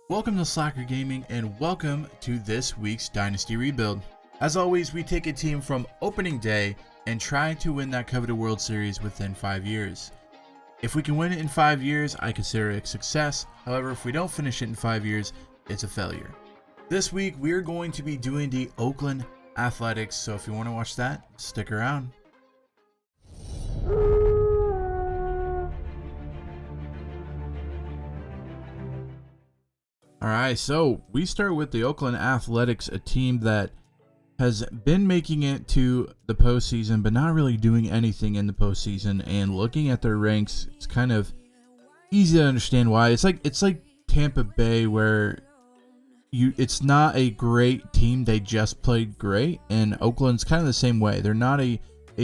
Welcome to Slacker Gaming and welcome to this week's Dynasty Rebuild. As always, we take a team from opening day and try to win that coveted World Series within 5 years. If we can win it in 5 years, I consider it a success. However, if we don't finish it in 5 years, it's a failure. This week, we're going to be doing the Oakland Athletics, so if you want to watch that, stick around. Alright, so we start with the Oakland Athletics, a team that has been making it to the postseason, but not really doing anything in the postseason. And looking at their ranks, it's kind of easy to understand why. It's like Tampa Bay, where it's not a great team, they just played great. And Oakland's kind of the same way. They're not a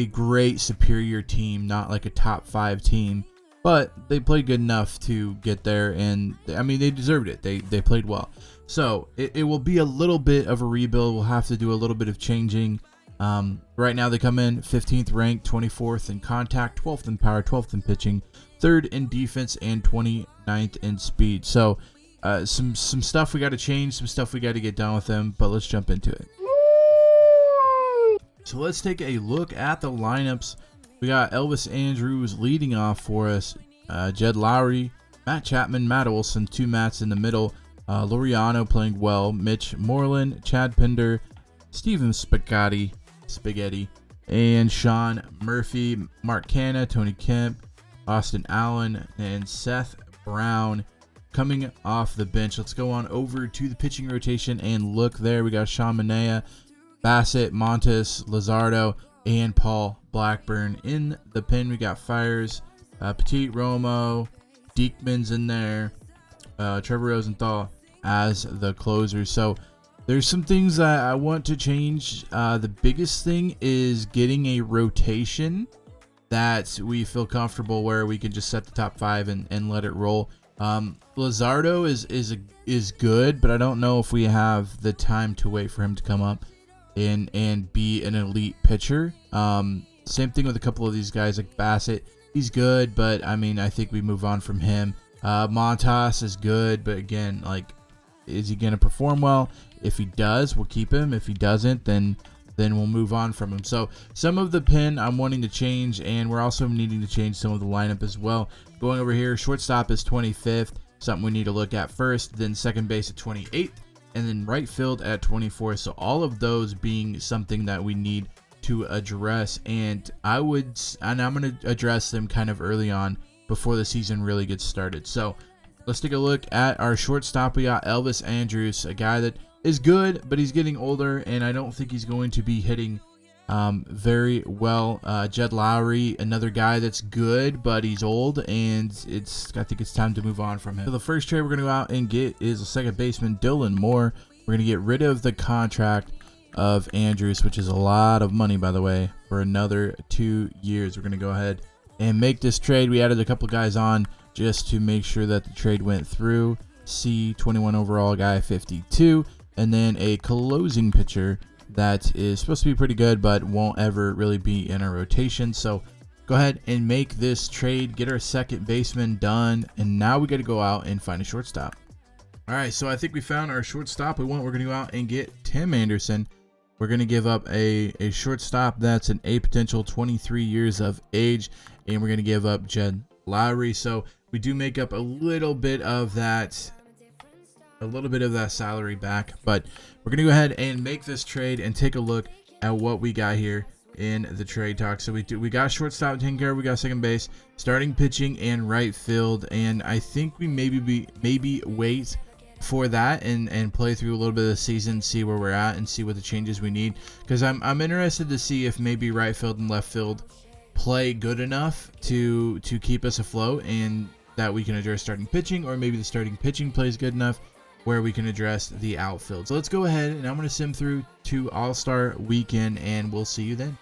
great superior team, not like a top 5 team. But they played good enough to get there, and I mean, they deserved it. They played well. So it will be a little bit of a rebuild. We'll have to do a little bit of changing. Right now they come in 15th ranked, 24th in contact, 12th in power, 12th in pitching, 3rd in defense, and 29th in speed. So some stuff we got to change, some stuff we got to get done with them, but let's jump into it. So let's take a look at the lineups. We got Elvis Andrus leading off for us, Jed Lowry, Matt Chapman, Matt Olson, 2 Matts in the middle, Laureano playing well, Mitch Moreland, Chad Pinder, Steven Spaghetti, and Sean Murphy, Mark Canha, Tony Kemp, Austin Allen, and Seth Brown coming off the bench. Let's go on over to the pitching rotation and look there. We got Sean Manaea, Bassett, Montes, Luzardo, and Paul Blackburn. In the pen, we got Fires, Petit, Romo, Diekman's in there, Trevor Rosenthal as the closer. So there's some things that I want to change. The biggest thing is getting a rotation that we feel comfortable where we can just set the top 5 and let it roll. Luzardo is good, but I don't know if we have the time to wait for him to come up and be an elite pitcher. Same thing with a couple of these guys like Bassett. He's good, but I mean, I think we move on from him. Montas is good, but again, like, is he going to perform well? If he does, we'll keep him. If he doesn't, then we'll move on from him. So some of the pin I'm wanting to change, and we're also needing to change some of the lineup as well. Going over here, shortstop is 25th, something we need to look at first. Then second base at 28th. And then right field at 24. So all of those being something that we need to address, and I'm going to address them kind of early on before the season really gets started. So let's take a look at our shortstop. We got Elvis Andrus, a guy that is good, but he's getting older, and I don't think he's going to be hitting very well. Jed Lowry, another guy that's good, but he's old, and I think it's time to move on from him. So the first trade we're going to go out and get is a second baseman, Dylan Moore. We're going to get rid of the contract of Andrus, which is a lot of money, by the way, for another 2 years. We're going to go ahead and make this trade. We added a couple guys on just to make sure that the trade went through. C21 overall guy, 52, and then a closing pitcher that is supposed to be pretty good, but won't ever really be in our rotation. So go ahead and make this trade, get our second baseman done, and now we got to go out and find a shortstop. All right, so I think we found our shortstop we want. We're going to go out and get Tim Anderson. We're going to give up a shortstop that's an A potential, 23 years of age, and we're going to give up Jed Lowry. So we do make up a little bit of that salary back, but we're going to go ahead and make this trade and take a look at what we got here in the trade talk. So we got shortstop taken care of, we got second base, starting pitching, and right field, and I think we maybe wait for that and play through a little bit of the season, see where we're at, and see what the changes we need, because I'm interested to see if maybe right field and left field play good enough to keep us afloat, and that we can address starting pitching, or maybe the starting pitching plays good enough where we can address the outfield. So let's go ahead, and I'm going to sim through to All-Star Weekend, and we'll see you then.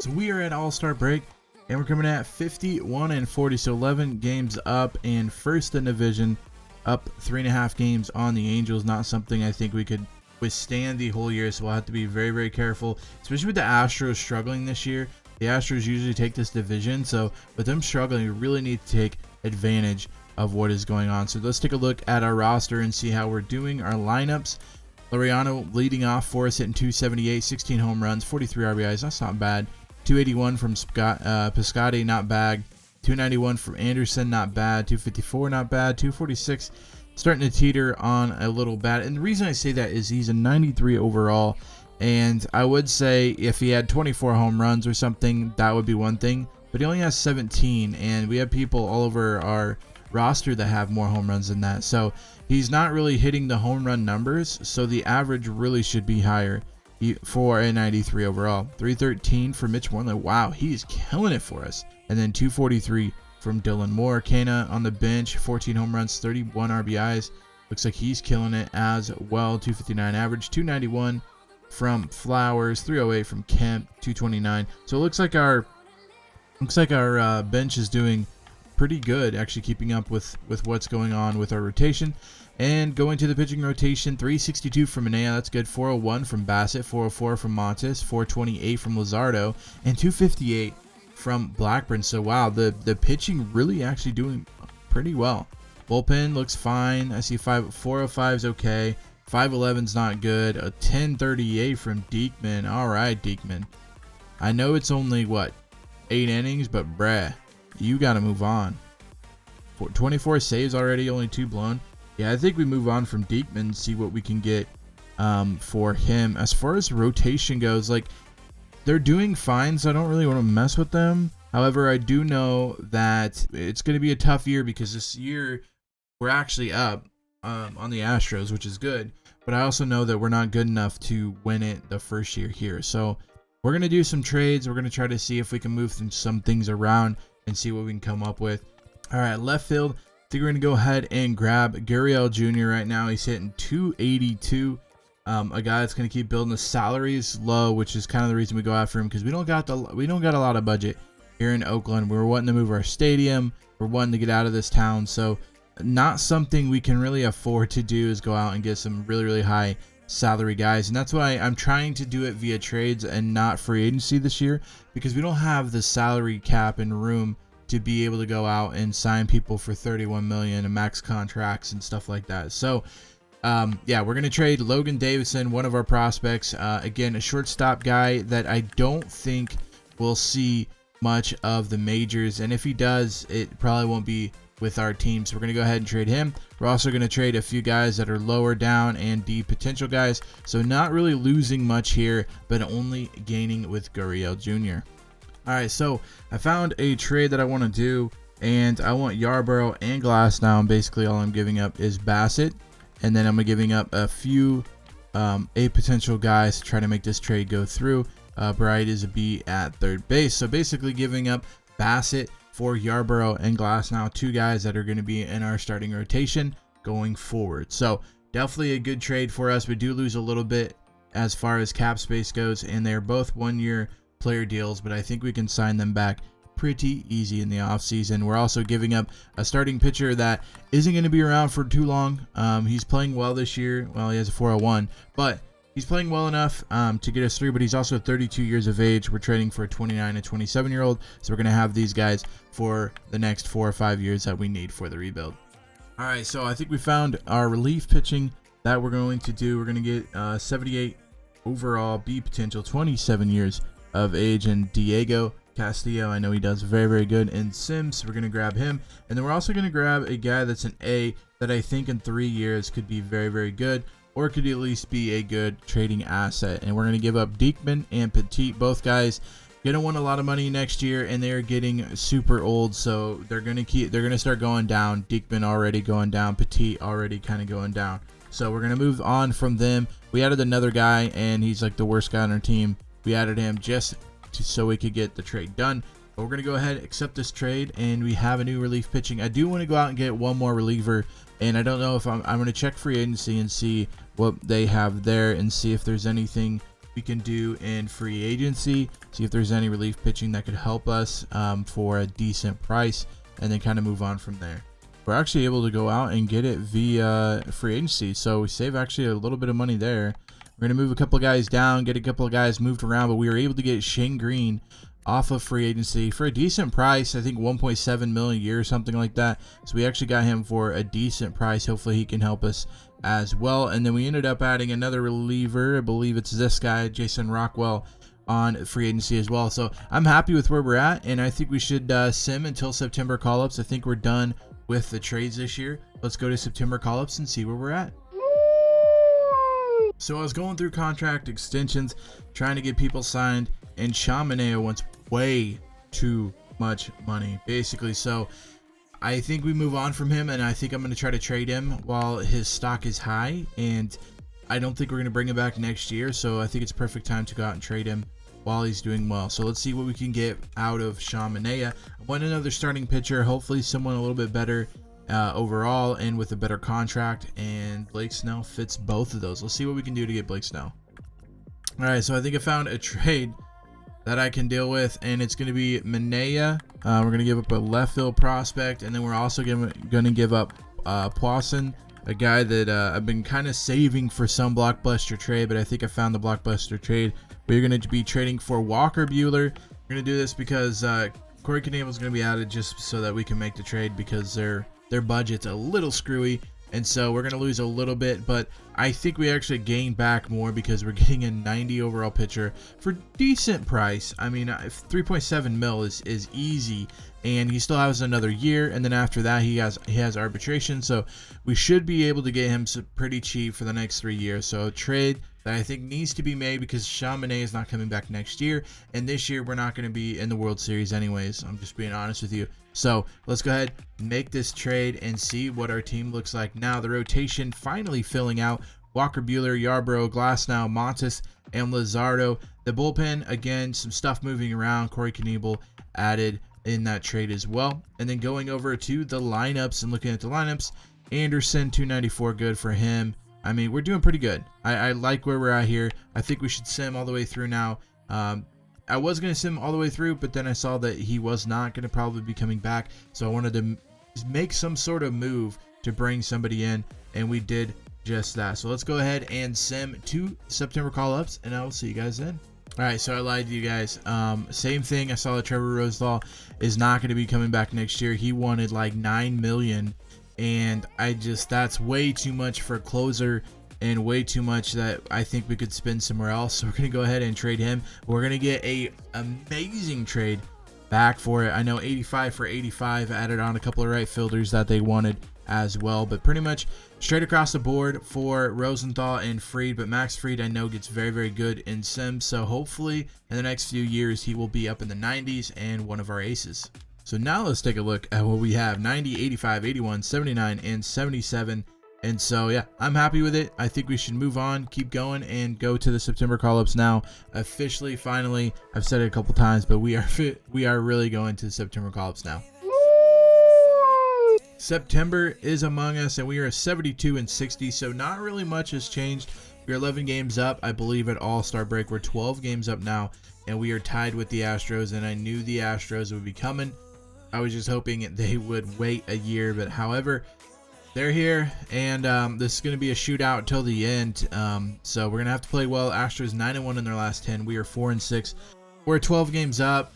So we are at All-Star break, and we're coming at 51-40, so 11 games up, and first in division, up 3.5 games on the Angels. Not something I think we could withstand the whole year, so we'll have to be very, very careful, especially with the Astros struggling this year. The Astros usually take this division, so with them struggling, we really need to take advantage of what is going on. So let's take a look at our roster and see how we're doing. Our lineups: Laureano leading off for us, hitting 278, 16 home runs, 43 RBIs. That's not bad. 281 from Piscotty, not bad. 291 from Anderson, not bad. 254, not bad. 246, starting to teeter on a little bad. And the reason I say that is he's a 93 overall. And I would say if he had 24 home runs or something, that would be one thing. But he only has 17, and we have people all over our roster that have more home runs than that. So he's not really hitting the home run numbers. So the average really should be higher for a 93 overall. 313 for Mitch Moreland. Wow, he's killing it for us. And then 243 from Dylan Moore. Kana on the bench, 14 home runs, 31 RBIs. Looks like he's killing it as well. 259 average, 291 from Flowers, 308 from Kemp, 229. So it looks like our bench is doing pretty good, actually keeping up with what's going on with our rotation. And going to the pitching rotation, 362 from Manea, that's good. 401 from Bassett, 404 from Montes, 428 from Luzardo, and 258 from Blackburn. So wow, the pitching really actually doing pretty well. Bullpen looks fine. I see 405 is okay. 511's not good. A 1038 from Diekman. All right, Diekman. I know it's only, what, 8 innings, but bruh, you got to move on. 24 saves already, only 2 blown. Yeah, I think we move on from Diekman, see what we can get for him. As far as rotation goes, like, they're doing fine, so I don't really want to mess with them. However, I do know that it's going to be a tough year because this year we're actually up on the Astros, which is good. But I also know that we're not good enough to win it the first year here. So we're going to do some trades. We're going to try to see if we can move some things around and see what we can come up with. All right, left field. I think we're going to go ahead and grab Gurriel Jr. right now. He's hitting 282. A guy that's going to keep building the salaries low, which is kind of the reason we go after him, because we don't got a lot of budget here in Oakland. We're wanting to move our stadium. We're wanting to get out of this town. So not something we can really afford to do is go out and get some really, really high salary guys. And that's why I'm trying to do it via trades and not free agency this year, because we don't have the salary cap and room to be able to go out and sign people for 31 million and max contracts and stuff like that. So yeah, we're going to trade Logan Davison, one of our prospects. Again, a shortstop guy that I don't think will see much of the majors. And if he does, it probably won't be with our team. So we're going to go ahead and trade him. We're also going to trade a few guys that are lower down and D potential guys. So not really losing much here, but only gaining with Gurriel Jr. All right, so I found a trade that I want to do, and I want Yarborough and Glasnow. Basically, all I'm giving up is Bassett, and then I'm giving up a few A potential guys to try to make this trade go through. Bright is a B at third base. So basically giving up Bassett for Yarborough and Glasnow, 2 guys that are going to be in our starting rotation going forward. So definitely a good trade for us. We do lose a little bit as far as cap space goes, and they're both 1-year player deals, but I think we can sign them back pretty easy in the offseason. We're also giving up a starting pitcher that isn't going to be around for too long. He's playing well this year. Well, he has a 401, but he's playing well enough to get us through, but he's also 32 years of age. We're trading for a 29 and 27-year-old, so we're going to have these guys for the next 4 or 5 years that we need for the rebuild. All right, so I think we found our relief pitching that we're going to do. We're going to get 78 overall, B potential, 27 years of age, and Diego Castillo. I know he does very, very good in Sims, so we're going to grab him. And then we're also going to grab a guy that's an A that I think in 3 years could be very, very good, or could at least be a good trading asset. And we're going to give up Diekman and Petit. Both guys going to want a lot of money next year, and they're getting super old, so they're going to start going down. Diekman already going down, Petit already kind of going down. So we're going to move on from them. We added another guy, and he's like the worst guy on our team. We added him just so we could get the trade done. But we're going to go ahead and accept this trade, and we have a new relief pitching. I do want to go out and get one more reliever, and I don't know if I'm going to check free agency and see what they have there and see if there's anything we can do in free agency, see if there's any relief pitching that could help us for a decent price, and then kind of move on from there. We're actually able to go out and get it via free agency, so we save actually a little bit of money there. We're going to move a couple of guys down, get a couple of guys moved around, but we were able to get Shane Green off of free agency for a decent price. I think 1.7 million a year or something like that. So we actually got him for a decent price. Hopefully he can help us as well. And then we ended up adding another reliever. I believe it's this guy, Jason Rockwell, on free agency as well. So I'm happy with where we're at, and I think we should sim until September call-ups. I think we're done with the trades this year. Let's go to September call-ups and see where we're at. So I was going through contract extensions, trying to get people signed, and Chaminade wants way too much money, basically. So I think we move on from him, and I think I'm going to try to trade him while his stock is high, and I don't think we're going to bring him back next year. So I think it's a perfect time to go out and trade him while he's doing well. So let's see what we can get out of Chaminade. I want another starting pitcher, hopefully someone a little bit better overall and with a better contract, and Blake Snell fits both of those. Let's see what we can do to get Blake Snell. All right, so I think I found a trade that I can deal with, and it's going to be Manaea. We're going to give up a left field prospect, and then we're also going to give up Poisson, a guy that I've been kind of saving for some blockbuster trade, but I think I found the blockbuster trade. We're going to be trading for Walker Buehler. We're going to do this because Corey Knebel is going to be added just so that we can make the trade, because their budget's a little screwy, and so we're going to lose a little bit, but I think we actually gain back more because we're getting a 90 overall pitcher for decent price. I mean, 3.7 mil is easy, and he still has another year, and then after that he has arbitration, so we should be able to get him pretty cheap for the next 3 years. So a trade that I think needs to be made, because Chaminade is not coming back next year, and this year we're not going to be in the World Series anyways. I'm just being honest with you. So let's go ahead, make this trade, and see what our team looks like now. The rotation finally filling out. Walker Buehler, Yarbrough, Glasnow, Montes, and Luzardo. The bullpen, again, some stuff moving around. Corey Knebel added in that trade as well. And then going over to the lineups and looking at the lineups, Anderson, 294, good for him. I mean, we're doing pretty good. I like where we're at here. I think we should sim all the way through now. I was going to sim all the way through, but then I saw that he was not going to probably be coming back. So I wanted to make some sort of move to bring somebody in, and we did just that. So let's go ahead and sim to September call-ups, and I will see you guys then. All right, so I lied to you guys. Same thing. I saw that Trevor Rosenthal is not going to be coming back next year. He wanted like $9 million. And that's way too much for a closer, and way too much that I think we could spend somewhere else. So we're going to go ahead and trade him. We're going to get a amazing trade back for it. I know 85 for 85, added on a couple of right fielders that they wanted as well, but pretty much straight across the board for Rosenthal and Fried. But Max Fried, I know, gets very, very good in Sims. So hopefully in the next few years, he will be up in the 90s and one of our aces. So now let's take a look at what we have: 90, 85, 81, 79, and 77. And so, yeah, I'm happy with it. I think we should move on, keep going, and go to the September call-ups now. Officially, finally, I've said it a couple times, but we are really going to the September call-ups now. September is among us, and we are 72 and 60, so not really much has changed. We're 11 games up, I believe, at All-Star break. We're 12 games up now, and we are tied with the Astros, and I knew the Astros would be coming. I was just hoping they would wait a year, but however, they're here, and this is going to be a shootout until the end. So we're going to have to play well. Astros 9-1 in their last 10. We are 4-6. We're 12 games up.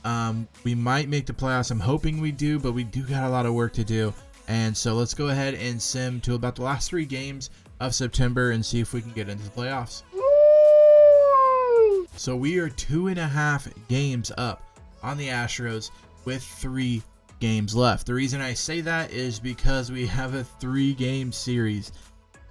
We might make the playoffs. I'm hoping we do, but we do got a lot of work to do. And so let's go ahead and sim to about the last 3 games of September and see if we can get into the playoffs. So we are 2.5 games up on the Astros with 3 games left. The reason I say that is because we have a 3-game series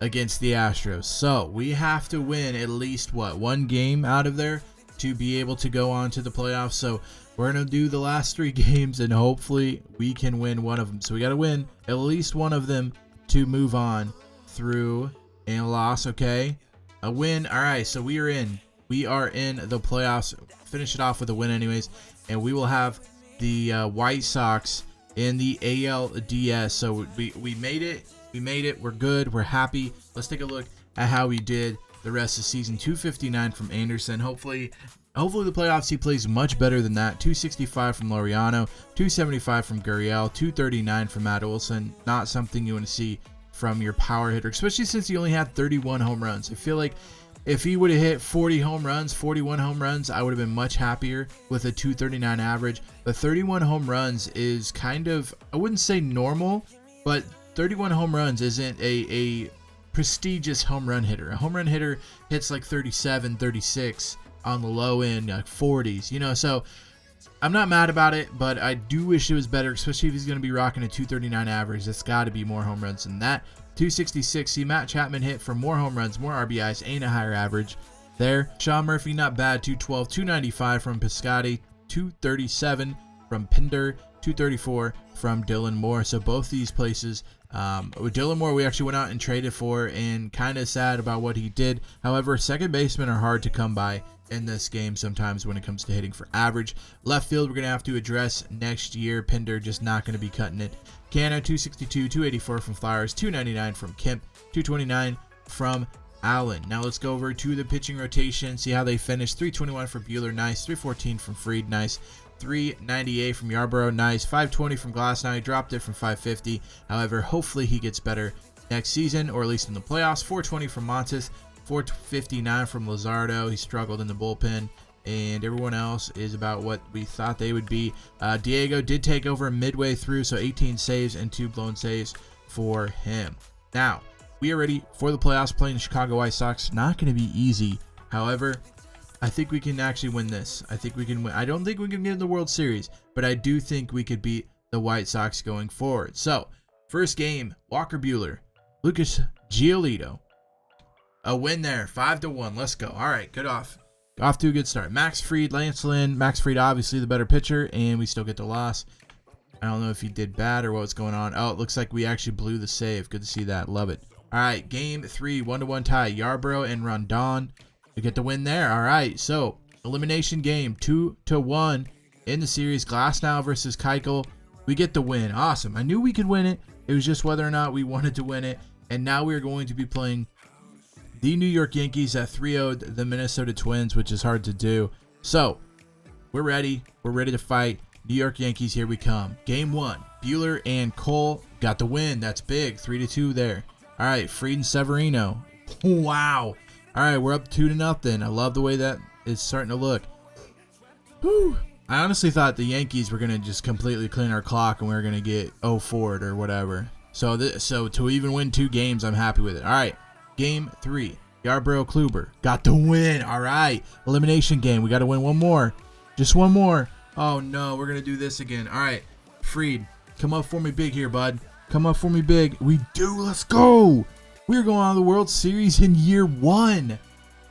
against the Astros. So we have to win at least, one game out of there to be able to go on to the playoffs. So we're going to do the last 3 games, and hopefully we can win one of them. So we got to win at least one of them to move on through. And a loss, okay? A win. All right, so we are in. We are in the playoffs. Finish it off with a win anyways. And we will have the White Sox in the ALDS. So we made it. We made it. We're good. We're happy. Let's take a look at how we did the rest of the season. 259 from Anderson. Hopefully the playoffs he plays much better than that. 265 from Laureano. 275 from Gurriel. 239 from Matt Olson. Not something you want to see from your power hitter, especially since he only had 31 home runs. I feel like If he would have hit 40 home runs, 41 home runs, I would have been much happier with a 239 average. But 31 home runs is kind of, I wouldn't say normal, but 31 home runs isn't a prestigious home run hitter. A home run hitter hits like 37, 36 on the low end, like 40s, you know, so I'm not mad about it, but I do wish it was better, especially if he's going to be rocking a 239 average. That's got to be more home runs than that. 266. See, Matt Chapman hit for more home runs, more RBIs, ain't a higher average there. Sean Murphy, not bad. 212. 295 from Piscotty. 237 from Pinder. 234 from Dylan Moore. So both these places, with Dylan Moore, we actually went out and traded for, and kind of sad about what he did. However, second basemen are hard to come by in this game sometimes when it comes to hitting for average. Left field, we're going to have to address next year. Pinder just not going to be cutting it. Cano, 262, 284 from Flowers, 299 from Kemp, 229 from Allen. Now let's go over to the pitching rotation, see how they finished. 321 for Buehler, nice. 314 from Fried, nice. 398 from Yarbrough, nice. 520 from Glasnow, he dropped it from 550. However, hopefully he gets better next season, or at least in the playoffs. 420 from Montes, 459 from Luzardo. He struggled in the bullpen, and everyone else is about what we thought they would be. Diego did take over midway through, so 18 saves and 2 blown saves for him. Now, we are ready for the playoffs, playing the Chicago White Sox. Not going to be easy. However, I think we can actually win this. I think we can win. I don't think we can get in the World Series, but I do think we could beat the White Sox going forward. So, first game, Walker Buehler, Lucas Giolito. A win there, 5-1. Let's go. All right, good off to a good start. Max Fried, Lance Lynn. Max Fried, obviously the better pitcher, and we still get the loss. I don't know if he did bad or what's going on. Oh, it looks like we actually blew the save. Good to see that. Love it. All right, game 3, 1-1 tie. Yarbrough and Rondon. We get the win there. All right, so elimination game, 2-1 in the series. Glasnow versus Keuchel. We get the win. Awesome. I knew we could win it. It was just whether or not we wanted to win it. And now we're going to be playing the New York Yankees that 3-0'd the Minnesota Twins, which is hard to do. So, we're ready. We're ready to fight. New York Yankees, here we come. Game 1, Buehler and Cole got the win. That's big. 3-2 there. All right, Fried and Severino. Wow. All right, we're up 2-0. I love the way that is starting to look. Whew. I honestly thought the Yankees were going to just completely clean our clock and we were going to get 0-4 or whatever. So to even win 2 games, I'm happy with it. All right. Game 3, Yarbrough Kluber got the win. All right, elimination game. We got to win one more, just one more. Oh no, we're gonna do this again. All right, Fried, come up for me big here, bud. Come up for me big. We do. Let's go. We're going on the World Series in year 1.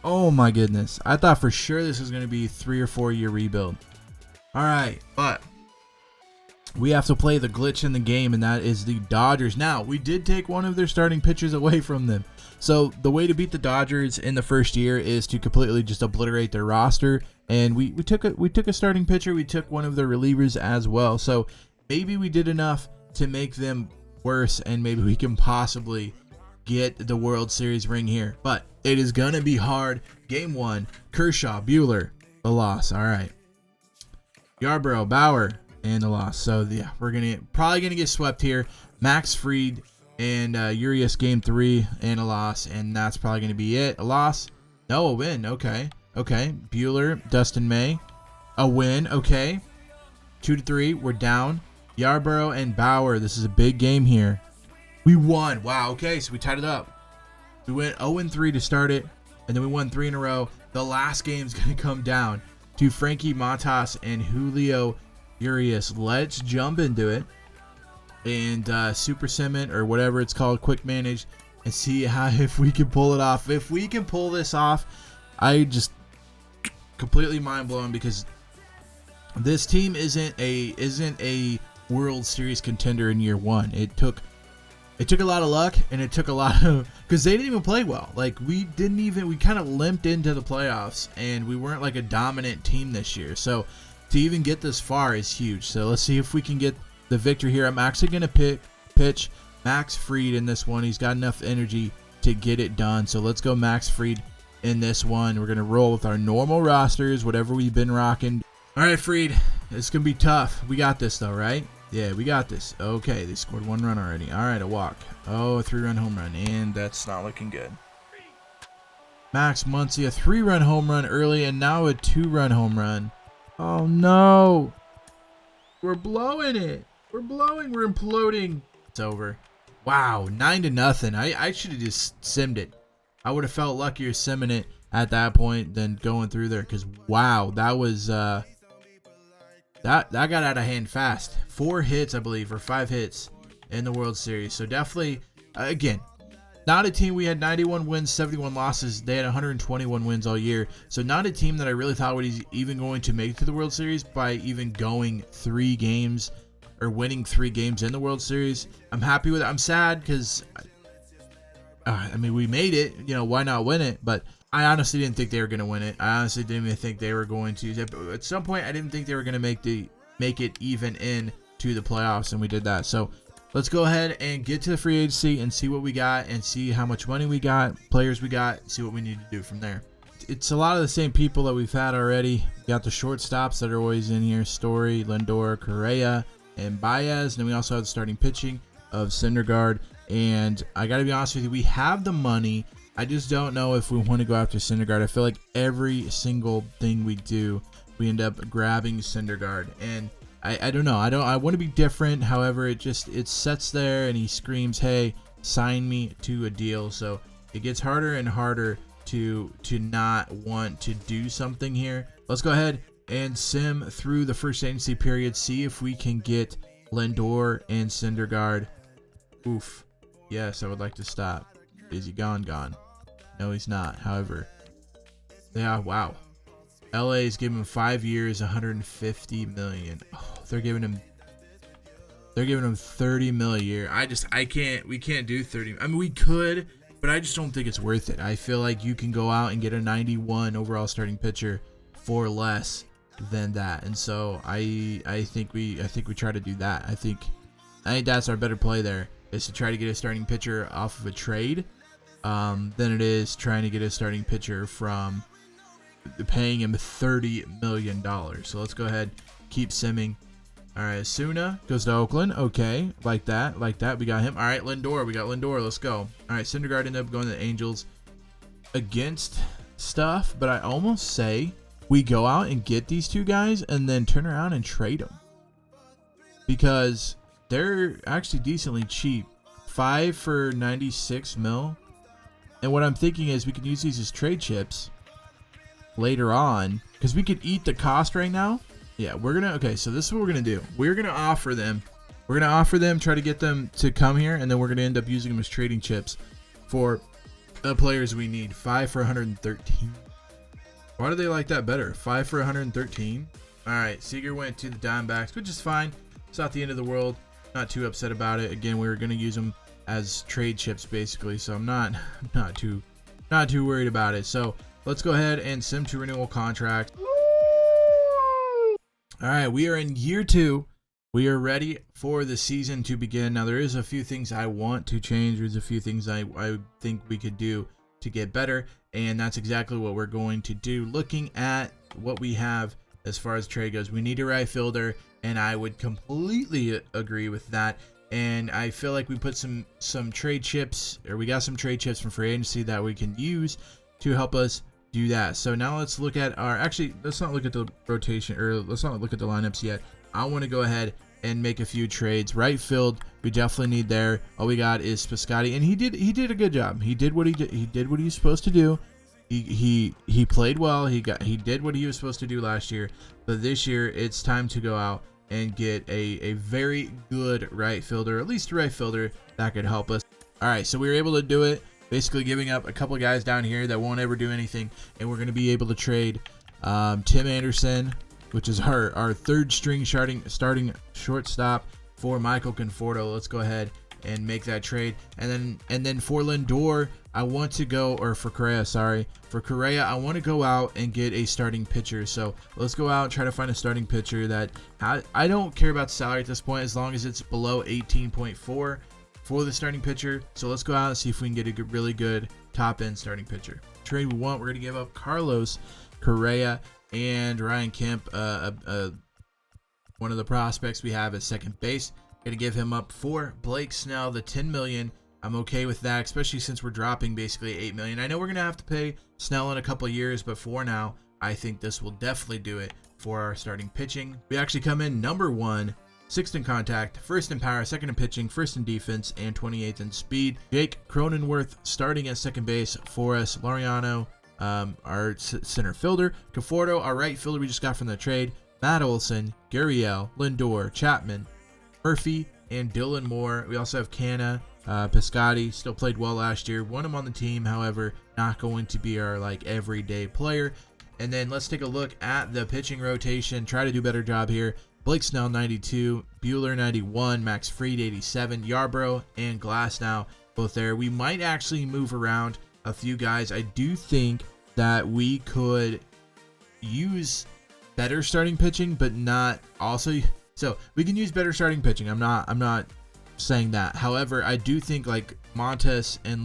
Oh my goodness, I thought for sure this was gonna be 3 or 4 year rebuild. All right, but we have to play the glitch in the game, and that is the Dodgers. Now, we did take one of their starting pitchers away from them. So the way to beat the Dodgers in the first year is to completely just obliterate their roster. And we took a starting pitcher. We took one of their relievers as well. So maybe we did enough to make them worse, and maybe we can possibly get the World Series ring here. But it is going to be hard. Game 1, Kershaw, Buehler, the loss. All right. Yarbrough, Bauer, and the loss. So yeah, we're probably gonna get swept here. Max Fried and Urias game 3 and a loss, and that's probably gonna be it. A loss? No, a win. Okay. Buehler, Dustin May, a win. Okay. 2-3. We're down. Yarbrough and Bauer. This is a big game here. We won. Wow. Okay, so we tied it up. We went 0-3 to start it, and then we won 3 in a row. The last game's gonna come down to Frankie Montas and Julio Urias. Let's jump into it and super cement or whatever it's called, quick manage, and see if we can pull it off. If we can pull this off, I just completely mind blown, because this team isn't a World Series contender in year 1. It took a lot of luck, and it took a lot of, because they didn't even play well. Like we kind of limped into the playoffs, and we weren't like a dominant team this year. So to even get this far is huge. So let's see if we can get the victory here. I'm actually going to pitch Max Fried in this one. He's got enough energy to get it done. So let's go Max Fried in this one. We're going to roll with our normal rosters, whatever we've been rocking. All right, Fried, it's going to be tough. We got this though, right? Yeah, we got this. Okay, they scored 1 run already. All right, a walk. Oh, a 3-run home run, and that's not looking good. Max Muncy, a 3-run home run early, and now a 2-run home run. Oh no. We're blowing it. We're imploding. It's over. Wow, 9-0. I should have just simmed it. I would have felt luckier simming it at that point than going through there, because wow, that was that got out of hand fast. 4 hits, I believe, or 5 hits in the World Series. So definitely, again, not a team. We had 91 wins, 71 losses. They had 121 wins all year. So not a team that I really thought was even going to make it to the World Series by even going 3 games or winning 3 games in the World Series. I'm happy with it. I'm sad because, I mean, we made it. You know, why not win it? But I honestly didn't think they were going to win it. I honestly didn't even think they were going to. At some point, I didn't think they were going to make it even in to the playoffs, and we did that. So let's go ahead and get to the free agency and see what we got and see how much money we got, players we got, see what we need to do from there. It's a lot of the same people that we've had already. We got the shortstops that are always in here: Story, Lindor, Correa, and Baez. And then we also have the starting pitching of Syndergaard. And I got to be honest with you, we have the money. I just don't know if we want to go after Syndergaard. I feel like every single thing we do, we end up grabbing Syndergaard. And I don't know. I want to be different. However, it sits there and he screams, "Hey, sign me to a deal." So it gets harder and harder to not want to do something here. Let's go ahead and sim through the first agency period. See if we can get Lindor and Syndergaard. Oof. Yes, I would like to stop. Is he gone? No, he's not. However, yeah, wow. LA is giving him 5 years, $150 million. Oh, they're giving him 30 mil a year. We can't do 30. I mean, we could, but I just don't think it's worth it. I feel like you can go out and get a 91 overall starting pitcher for less than that. And so I think we try to do that. I think that's our better play there, is to try to get a starting pitcher off of a trade than it is trying to get a starting pitcher from paying him $30 million. So let's go ahead, keep simming. All right, Asuna goes to Oakland. Okay, like that. We got him. All right, Lindor. We got Lindor. Let's go. All right, Syndergaard ended up going to the Angels against stuff, but I almost say we go out and get these 2 guys and then turn around and trade them, because they're actually decently cheap. 5 for 96 mil. And what I'm thinking is we can use these as trade chips later on, because we could eat the cost right now. Yeah, okay, so this is what we're gonna do. We're gonna offer them, try to get them to come here, and then we're gonna end up using them as trading chips for the players we need. 5 for 113. Why do they like that better? 5 for 113. All right, Seager went to the Diamondbacks, which is fine. It's not the end of the world. Not too upset about it. Again, we were gonna use them as trade chips basically, so I'm not too worried about it. So let's go ahead and sim to renewal contract. All right, we are in year 2. We are ready for the season to begin. Now, there is a few things I want to change. There's a few things I think we could do to get better, and that's exactly what we're going to do. Looking at what we have as far as trade goes, we need a right fielder, and I would completely agree with that. And I feel like we put some trade chips, or we got some trade chips from free agency that we can use to help us do that. So now let's look at let's not look at the rotation, or let's not look at the lineups yet. I want to go ahead and make a few trades. Right field, we definitely need there. All we got is Piscotty, and he did a good job. He did what he was supposed to do. He played well. He did what he was supposed to do last year. But this year, it's time to go out and get a very good right fielder, at least a right fielder that could help us. All right, so we were able to do it, basically giving up a couple guys down here that won't ever do anything, and we're going to be able to trade Tim Anderson, which is our third string starting shortstop, for Michael Conforto. Let's go ahead and make that trade. And then for Lindor, I want to go, or for Correa, sorry. For Correa, I want to go out and get a starting pitcher. So let's go out and try to find a starting pitcher that I don't care about the salary at this point, as long as it's below 18.4 for the starting pitcher. So let's go out and see if we can get a really good top-end starting pitcher. Trade we want, we're going to give up Carlos Correa and Ryan Kemp, one of the prospects we have at second base. Going to give him up for Blake Snell, the $10 million I'm okay with that, especially since we're dropping basically $8 million. I know we're going to have to pay Snell in a couple years, but for now, I think this will definitely do it for our starting pitching. We actually come in number 1, 6th in contact, 1st in power, 2nd in pitching, 1st in defense, and 28th in speed. Jake Cronenworth starting at second base for us. Laureano, our center fielder. Conforto, our right fielder we just got from the trade. Matt Olson, Gurriel, Lindor, Chapman, Murphy, and Dylan Moore. We also have Canna, Piscotti, still played well last year. Want him on the team, however, not going to be our like everyday player. And then let's take a look at the pitching rotation. Try to do a better job here. Blake Snell 92, Buehler 91, Max Fried 87, Yarbrough and Glasnow both there. We might actually move around a few guys. I do think that we could use better starting pitching, but not also. So we can use better starting pitching. I'm not saying that. However, I do think like Montes and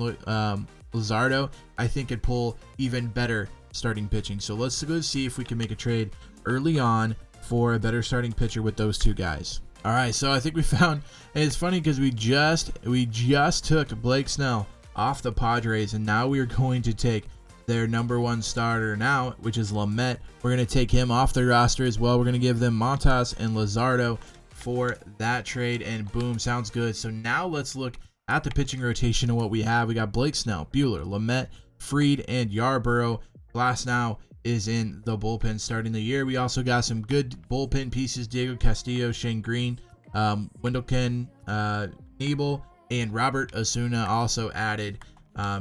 Luzardo, I think could pull even better starting pitching. So let's go see if we can make a trade early on for a better starting pitcher with those two guys. All right, so I think we found, and it's funny because we just took Blake Snell off the Padres, and now we are going to take their number 1 starter now, which is Lamet. We're going to take him off the roster as well. We're going to give them Montas and Luzardo for that trade, and boom, sounds good. So now let's look at the pitching rotation and what we have. We got Blake Snell, Buehler, Lamet, Fried, and Yarbrough. Glasnow is in the bullpen starting the year. We also got some good bullpen pieces: Diego Castillo, Shane Green, Wendelken, Nebel, and Robert Osuna also added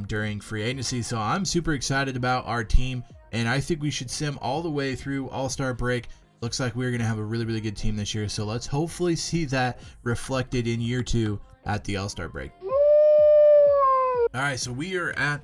during free agency. So I'm super excited about our team, and I think we should sim all the way through All-Star break. Looks like we're going to have a really, really good team this year. So let's hopefully see that reflected in year 2 at the All-Star break. All right, so we are at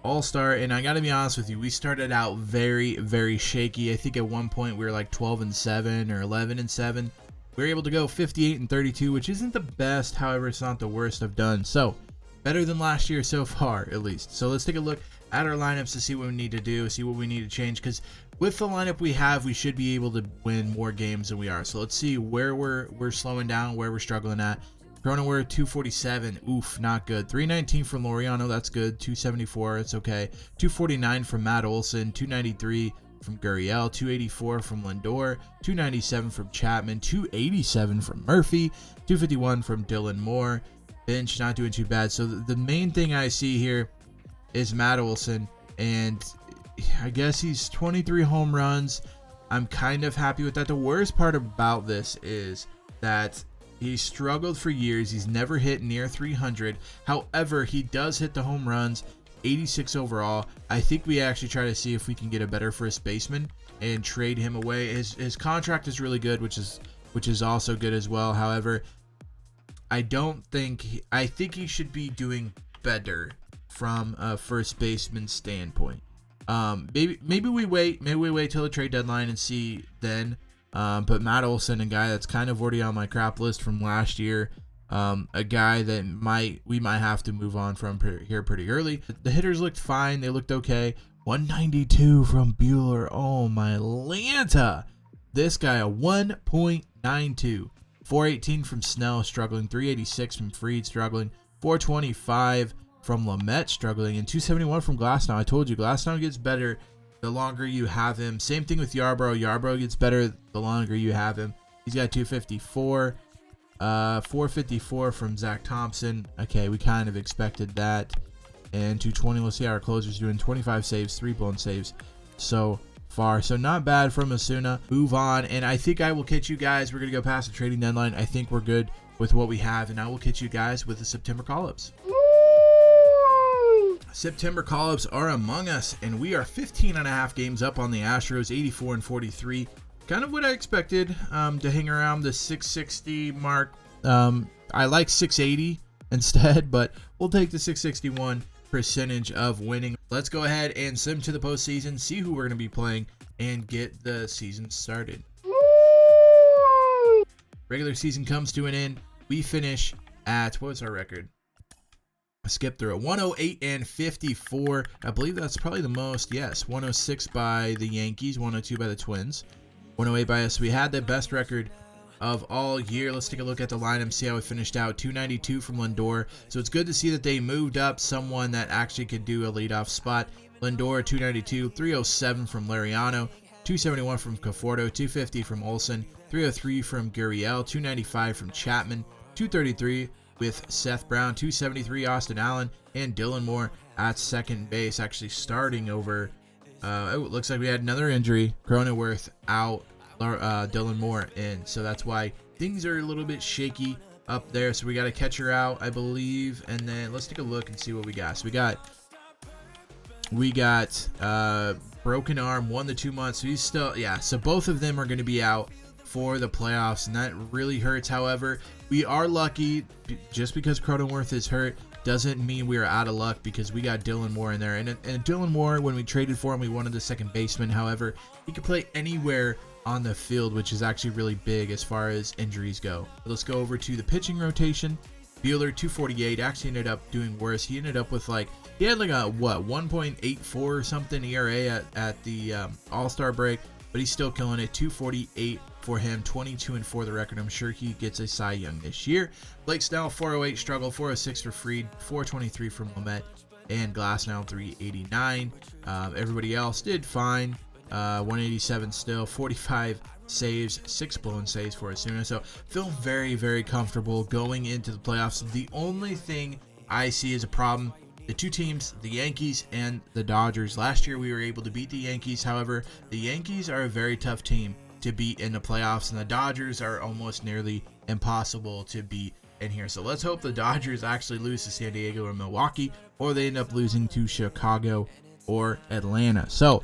All-Star, and I gotta be honest with you, we started out very, very shaky. I think at one point we were like 12-7 or 11-7. We were able to go 58-32, which isn't the best, however, it's not the worst I've done. So better than last year so far, at least. So let's take a look at our lineups to see what we need to do, see what we need to change, because with the lineup we have, we should be able to win more games than we are. So let's see where we're slowing down, where we're struggling at. Cronenworth 247, oof, not good. 319 from Laureano, that's good. 274, it's okay. 249 from Matt Olson. 293 from Gurriel. 284 from Lindor. 297 from Chapman. 287 from Murphy. 251 from Dylan Moore. Bench not doing too bad. So the main thing I see here is Matt Olson, and I guess he's 23 home runs. I'm kind of happy with that. The worst part about this is that he struggled for years. He's never hit near 300. However, he does hit the home runs, 86 overall. I think we actually try to see if we can get a better first baseman and trade him away. His contract is really good, which is also good as well. However, I think he should be doing better from a first baseman standpoint. Maybe we wait till the trade deadline and see then. But Matt Olson, a guy that's kind of already on my crap list from last year, a guy that we might have to move on from here pretty early. The hitters looked fine. They looked okay. 192 from Buehler. Oh, my Lanta. This guy, a 1.92. 418 from Snell, struggling. 386 from Fried, struggling. 425 from Lamet, struggling. And 271 from Glasnow. I told you, Glasnow gets better the longer you have him. Same thing with Yarbrough. Yarbrough gets better the longer you have him. He's got 254. 454 from Zach Thompson. Okay, we kind of expected that. And 220. Let's see how our closer's doing. 25 saves, 3 blown saves so far. So not bad from Osuna. Move on. And I think I will catch you guys. We're going to go past the trading deadline. I think we're good with what we have. And I will catch you guys with the September call-ups. September call-ups are among us, and we are 15.5 games up on the Astros, 84-43. Kind of what I expected, to hang around the 660 mark. I like 680 instead, but we'll take the 661 percentage of winning. Let's go ahead and sim to the postseason, see who we're going to be playing, and get the season started. Regular season comes to an end. We finish at, what was our record? Skip through it. 108-54. I believe that's probably the most. Yes, 106 by the Yankees, 102 by the Twins, 108 by us. We had the best record of all year. Let's take a look at the lineup, see how it finished out. 292 from Lindor. So it's good to see that they moved up someone that actually could do a leadoff spot. Lindor 292, 307 from Lariano, 271 from Conforto, 250 from Olson, 303 from Gurriel, 295 from Chapman, 233 with Seth Brown, 273 Austin Allen, and Dylan Moore at second base, actually starting over. It looks like we had another injury. Cronenworth out, Dylan Moore in. So that's why things are a little bit shaky up there. So we got a catcher out, I believe. And then let's take a look and see what we got. So we got broken arm, 1 to 2 months. So he's still, yeah. So both of them are going to be out for the playoffs, and that really hurts. However, we are lucky. Just because Cronenworth is hurt doesn't mean we are out of luck, because we got Dylan Moore in there. And Dylan Moore, when we traded for him, we wanted the second baseman. However, he could play anywhere on the field, which is actually really big as far as injuries go. Let's go over to the pitching rotation. Buehler 248 actually ended up doing worse. He ended up with he had like a 1.84 or something ERA at the All-Star break, but he's still killing it. 248 for him, 22-4 the record. I'm sure he gets a Cy Young this year. Blake Snell 408 struggle, 406 for Fried, 423 from Lamet, and Glasnow 389. Everybody else did fine. 187 still, 45 saves, 6 blown saves for Asuna. So feel very, very comfortable going into the playoffs. The only thing I see as a problem, the two teams, the Yankees and the Dodgers. Last year we were able to beat the Yankees. However, the Yankees are a very tough team to beat in the playoffs, and the Dodgers are almost nearly impossible to beat in here. So let's hope the Dodgers actually lose to San Diego or Milwaukee, or they end up losing to Chicago or Atlanta. So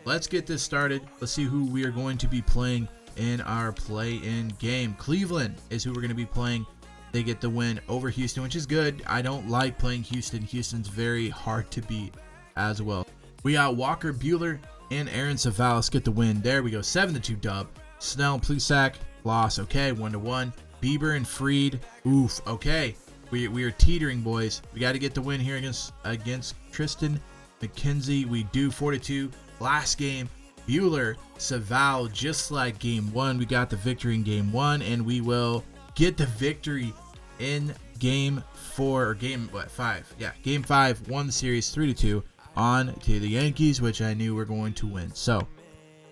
let's get this started. Let's see who we are going to be playing in our play-in game. Cleveland is who we're going to be playing. They get the win over Houston, which is good. I don't like playing Houston. Houston's very hard to beat as well. We got Walker Buehler and Aaron Savalas get the win. There we go, 7-2 dub. Snell, Plesac, loss. Okay, 1-1. Bieber and Fried. Oof. Okay, we are teetering, boys. We got to get the win here against Tristan McKenzie. We do 4-2. Last game, Buehler, Saval, just like game 1. We got the victory in game 1, and we will get the victory in game 4 or game 5. Yeah, game 5. Won the series 3-2 on to the Yankees, which I knew were going to win. So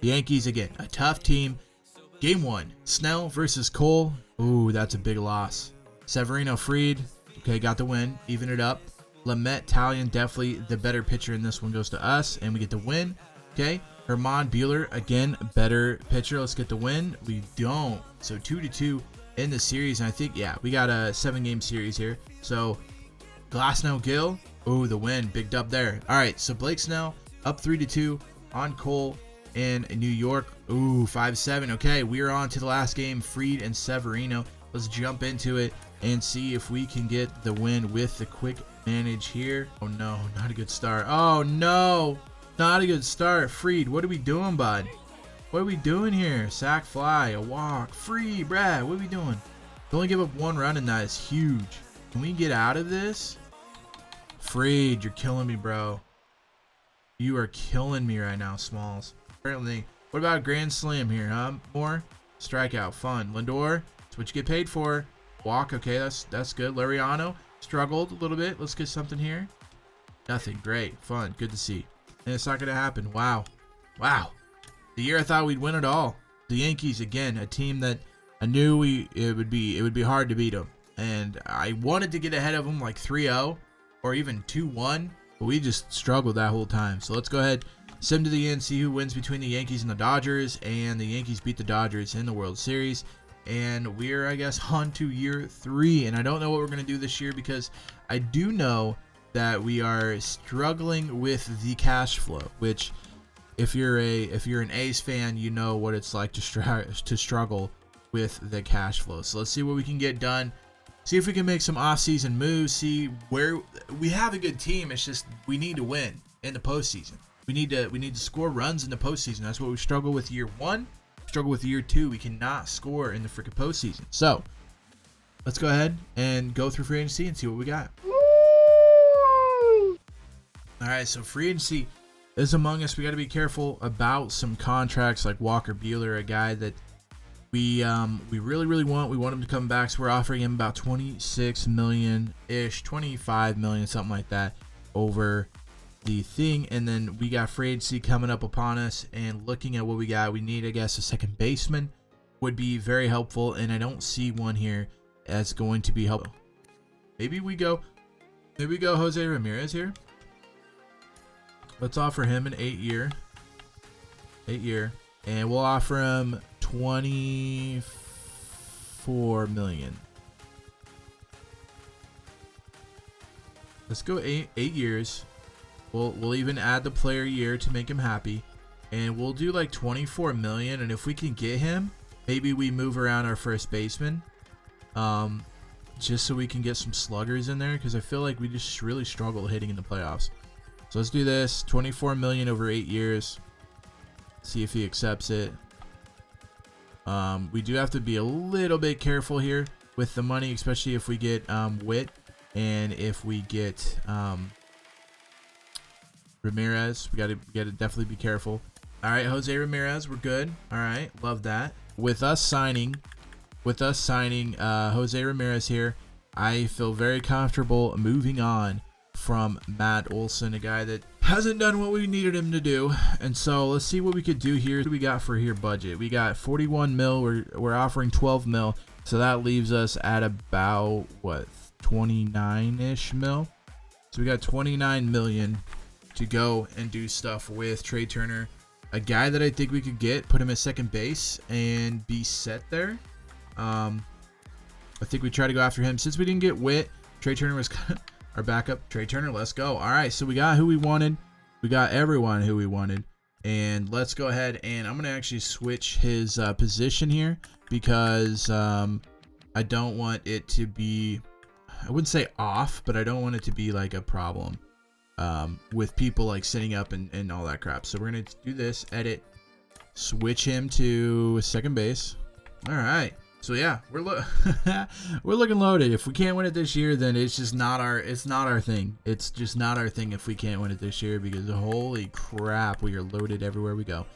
the Yankees, again, a tough team. Game 1, Snell versus Cole. Ooh, that's a big loss. Severino, Fried. Okay, got the win. Even it up. Lamet, Talion, definitely the better pitcher in this one, goes to us, and we get the win. Okay, Herman Buehler, again, better pitcher. Let's get the win. We don't. So 2-2 in the series. And I think, yeah, we got a 7-game series here. So Glasnow, Gill. Oh, the win. Big dub there. All right, so Blake Snell up 3-2 on Cole in New York. Ooh, 5-7. Okay, we're on to the last game, Fried and Severino. Let's jump into it and see if we can get the win with the quick manage here. Oh, no, not a good start. Oh, no. Not a good start. Fried, what are we doing, bud? What are we doing here? Sack fly, a walk. Fried, Brad, what are we doing? To only give up 1 run, and that is huge. Can we get out of this? Fried, you're killing me, bro. You are killing me right now, Smalls. Apparently, what about a grand slam here, huh? More strikeout, fun. Lindor, that's what you get paid for. Walk, okay, that's good. Lariano struggled a little bit. Let's get something here. Nothing. Great, fun, good to see. And it's not going to happen. Wow. The year I thought we'd win it all. The Yankees, again, a team that I knew it would be hard to beat them. And I wanted to get ahead of them like 3-0 or even 2-1, but we just struggled that whole time. So let's go ahead, sim to the end, see who wins between the Yankees and the Dodgers. And the Yankees beat the Dodgers in the World Series. And we're, I guess, on to year 3. And I don't know what we're going to do this year, because I do know that we are struggling with the cash flow, which if you're an A's fan, you know what it's like to struggle with the cash flow. So let's see what we can get done. See if we can make some off-season moves. See where we have a good team. It's just we need to win in the postseason. We need to score runs in the postseason. That's what we struggle with year 1. Struggle with year 2. We cannot score in the freaking postseason. So let's go ahead and go through free agency and see what we got. All right, so free agency is among us. We got to be careful about some contracts like Walker Buehler, a guy that we really want him to come back, so we're offering him about 26 million ish, 25 million, something like that, over the thing. And then we got free agency coming up upon us, and looking at what we got, we need, I guess, a second baseman would be very helpful, and I don't see one here that's going to be helpful. Maybe we go Jose Ramirez here. Let's offer him an 8-year, and we'll offer him 24 million. Let's go 8 years. We'll even add the player year to make him happy, and we'll do like 24 million. And if we can get him, maybe we move around our first baseman, just so we can get some sluggers in there, because I feel like we just really struggle hitting in the playoffs. So let's do this. 24 million over 8 years. See if he accepts it. We do have to be a little bit careful here with the money, especially if we get Witt, and if we get Ramirez. We gotta definitely be careful. All right, Jose Ramirez, we're good. All right, love that. With us signing Jose Ramirez here, I feel very comfortable moving on from Matt Olson, a guy that hasn't done what we needed him to do. And so let's see what we could do here. What do we got for here budget? We got 41 mil. We're offering 12 mil. So that leaves us at about, what, 29-ish mil? So we got 29 million to go and do stuff with Trey Turner, a guy that I think we could get, put him at second base and be set there. I think we try to go after him. Since we didn't get Witt, Trey Turner was our backup. Trey Turner, let's go. All right, so we got who we wanted. We got everyone who we wanted. And let's go ahead, and I'm going to actually switch his position here, because I don't want it to be, I wouldn't say off, but I don't want it to be like a problem with people like sitting up and all that crap. So we're going to do this, edit, switch him to second base. All right. So yeah, we're looking loaded. If we can't win it this year, then it's just not our thing. It's just not our thing if we can't win it this year, because holy crap, we are loaded everywhere we go.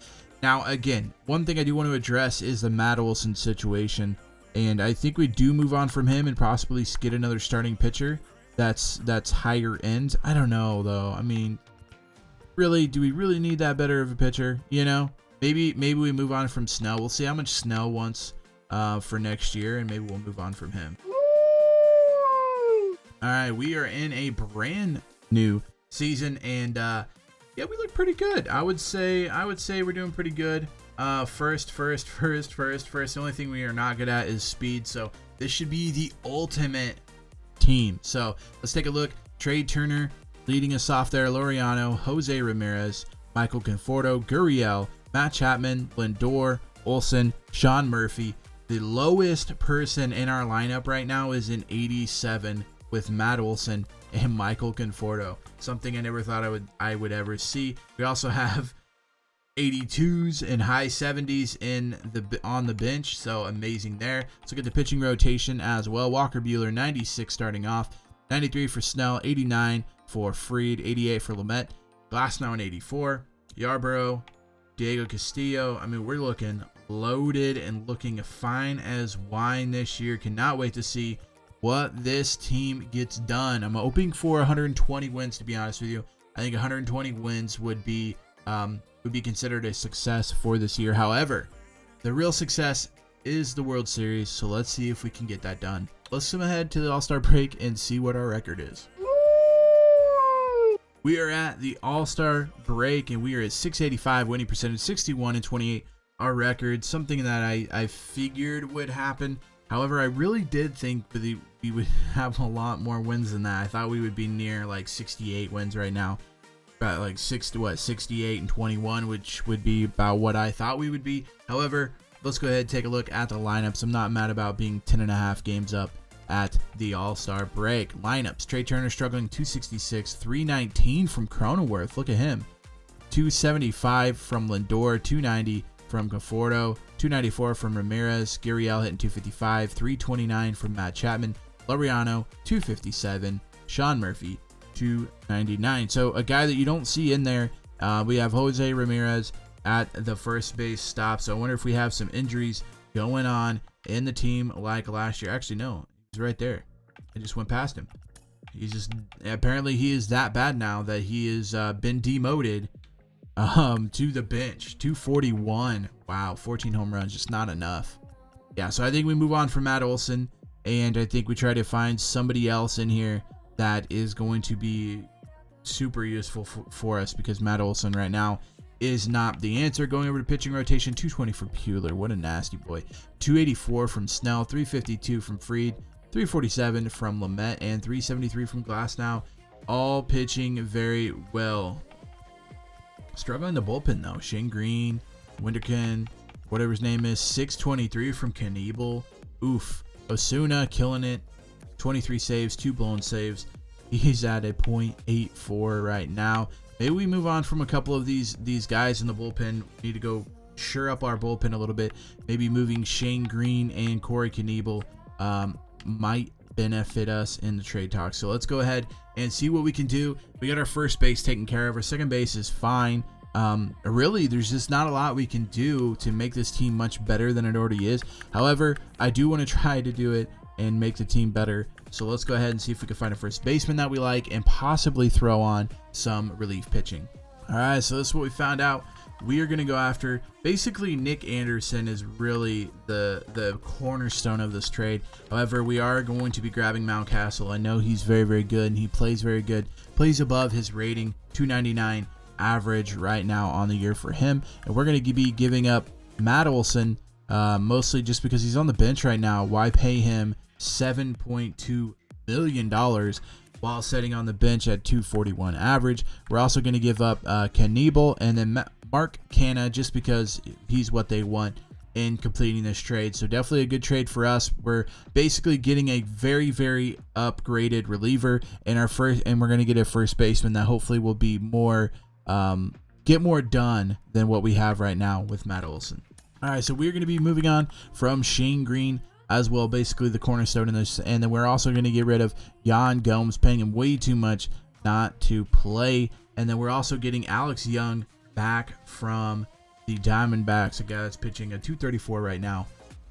Now, again, one thing I do want to address is the Matt Olson situation, and I think we do move on from him and possibly get another starting pitcher that's higher end. I don't know though. I mean, really, do we really need that better of a pitcher? You know, maybe we move on from Snell. We'll see how much Snell wants for next year, and maybe we'll move on from him. All right, we are in a brand new season, and yeah, we look pretty good. I would say we're doing pretty good. First. The only thing we are not good at is speed, so this should be the ultimate team. So let's take a look. Trey Turner leading us off there. Laureano, Jose Ramirez, Michael Conforto, Gurriel, Matt Chapman, Lindor, Olson, Sean Murphy. The lowest person in our lineup right now is in 87 with Matt Olson and Michael Conforto. Something I never thought I would ever see. We also have 82s and high 70s on the bench, so amazing there. Let's look at the pitching rotation as well. Walker Buehler, 96 starting off, 93 for Snell, 89 for Fried, 88 for Lamet, Glasnow, 84, Yarborough, Diego Castillo. I mean, we're looking loaded and looking fine as wine this year. Cannot wait to see what this team gets done. I'm hoping for 120 wins, to be honest with you. I think 120 wins would be considered a success for this year. However, the real success is the World Series, so let's see if we can get that done. Let's zoom ahead to the All-Star break and see what our record is. We are at the All-Star break, and we are at 685 winning percentage, 61-28. Our record, something that I figured would happen. However, I really did think that we would have a lot more wins than that. I thought we would be near like 68 wins right now. About like 68-21, which would be about what I thought we would be. However, let's go ahead and take a look at the lineups. I'm not mad about being 10.5 games up at the All-Star break. Lineups: Trey Turner struggling, 266, 319 from Cronenworth. Look at him. 275 from Lindor, 290 from Conforto, 294 from Ramirez, Gurriel hitting 255, 329 from Matt Chapman, Laureano, 257, Sean Murphy, 299. So a guy that you don't see in there. We have Jose Ramirez at the first base stop. So I wonder if we have some injuries going on in the team like last year. Actually, no, he's right there. I just went past him. He's just, apparently he is that bad now that he has been demoted to the bench. 241. Wow, 14 home runs, just not enough. Yeah, so I think we move on from Matt Olson, and I think we try to find somebody else in here that is going to be super useful for us, because Matt Olson right now is not the answer. Going over to pitching rotation, 220 for Buehler. What a nasty boy. 284 from Snell, 352 from Fried, 347 from Lamet, and 373 from Glasnow. All pitching very well. Struggling the bullpen though. Shane Green, Winterkin, whatever his name is, 623 from Knievel. Oof. Osuna killing it. 23 saves, 2 blown saves. He's at a .84 right now. Maybe we move on from a couple of these guys in the bullpen. We need to go shore up our bullpen a little bit. Maybe moving Shane Green and Corey Knievel might benefit us in the trade talk. So let's go ahead and see what we can do. We got our first base taken care of. Our second base is fine. Really, there's just not a lot we can do to make this team much better than it already is. However, I do want to try to do it and make the team better. So let's go ahead and see if we can find a first baseman that we like and possibly throw on some relief pitching. All right, so this is what we found out. We are going to go after, basically Nick Anderson is really the cornerstone of this trade. However, we are going to be grabbing Mountcastle. I know he's very, very good, and he plays very good. Plays above his rating, 299 average right now on the year for him. And we're going to be giving up Matt Olson, mostly just because he's on the bench right now. Why pay him $7.2 million while sitting on the bench at 241 average? We're also going to give up Knievel and then Mark Canha, just because he's what they want in completing this trade. So definitely a good trade for us. We're basically getting a very, very upgraded reliever in our first, and we're going to get a first baseman that hopefully will be more get more done than what we have right now with Matt Olson. All right, so we're going to be moving on from Shane Green as well, basically the cornerstone in this, and then we're also going to get rid of Yan Gomes, paying him way too much not to play. And then we're also getting Alex Young back from the Diamondbacks, a guy that's pitching a 234 right now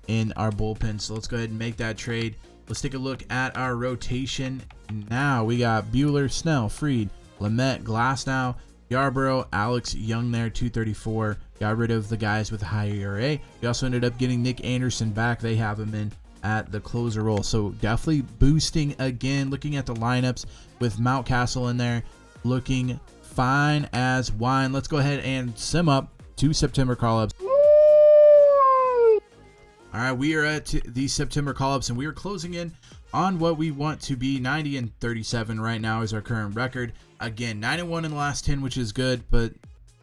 in our bullpen. So let's go ahead and make that trade. Let's take a look at our rotation now. We got Buehler, Snell, Fried, Lamet, Glasnow, Yarborough, Alex Young there, 234. Got rid of the guys with a high ERA. We also ended up getting Nick Anderson back. They have him in at the closer role. So definitely boosting again. Looking at the lineups with Mountcastle in there, looking fine as wine. Let's go ahead and sim up to September call-ups. All right, we are at the September call-ups, and we are closing in on what we want to be. 90-37 right now is our current record. Again, 9-1 in the last 10, which is good, but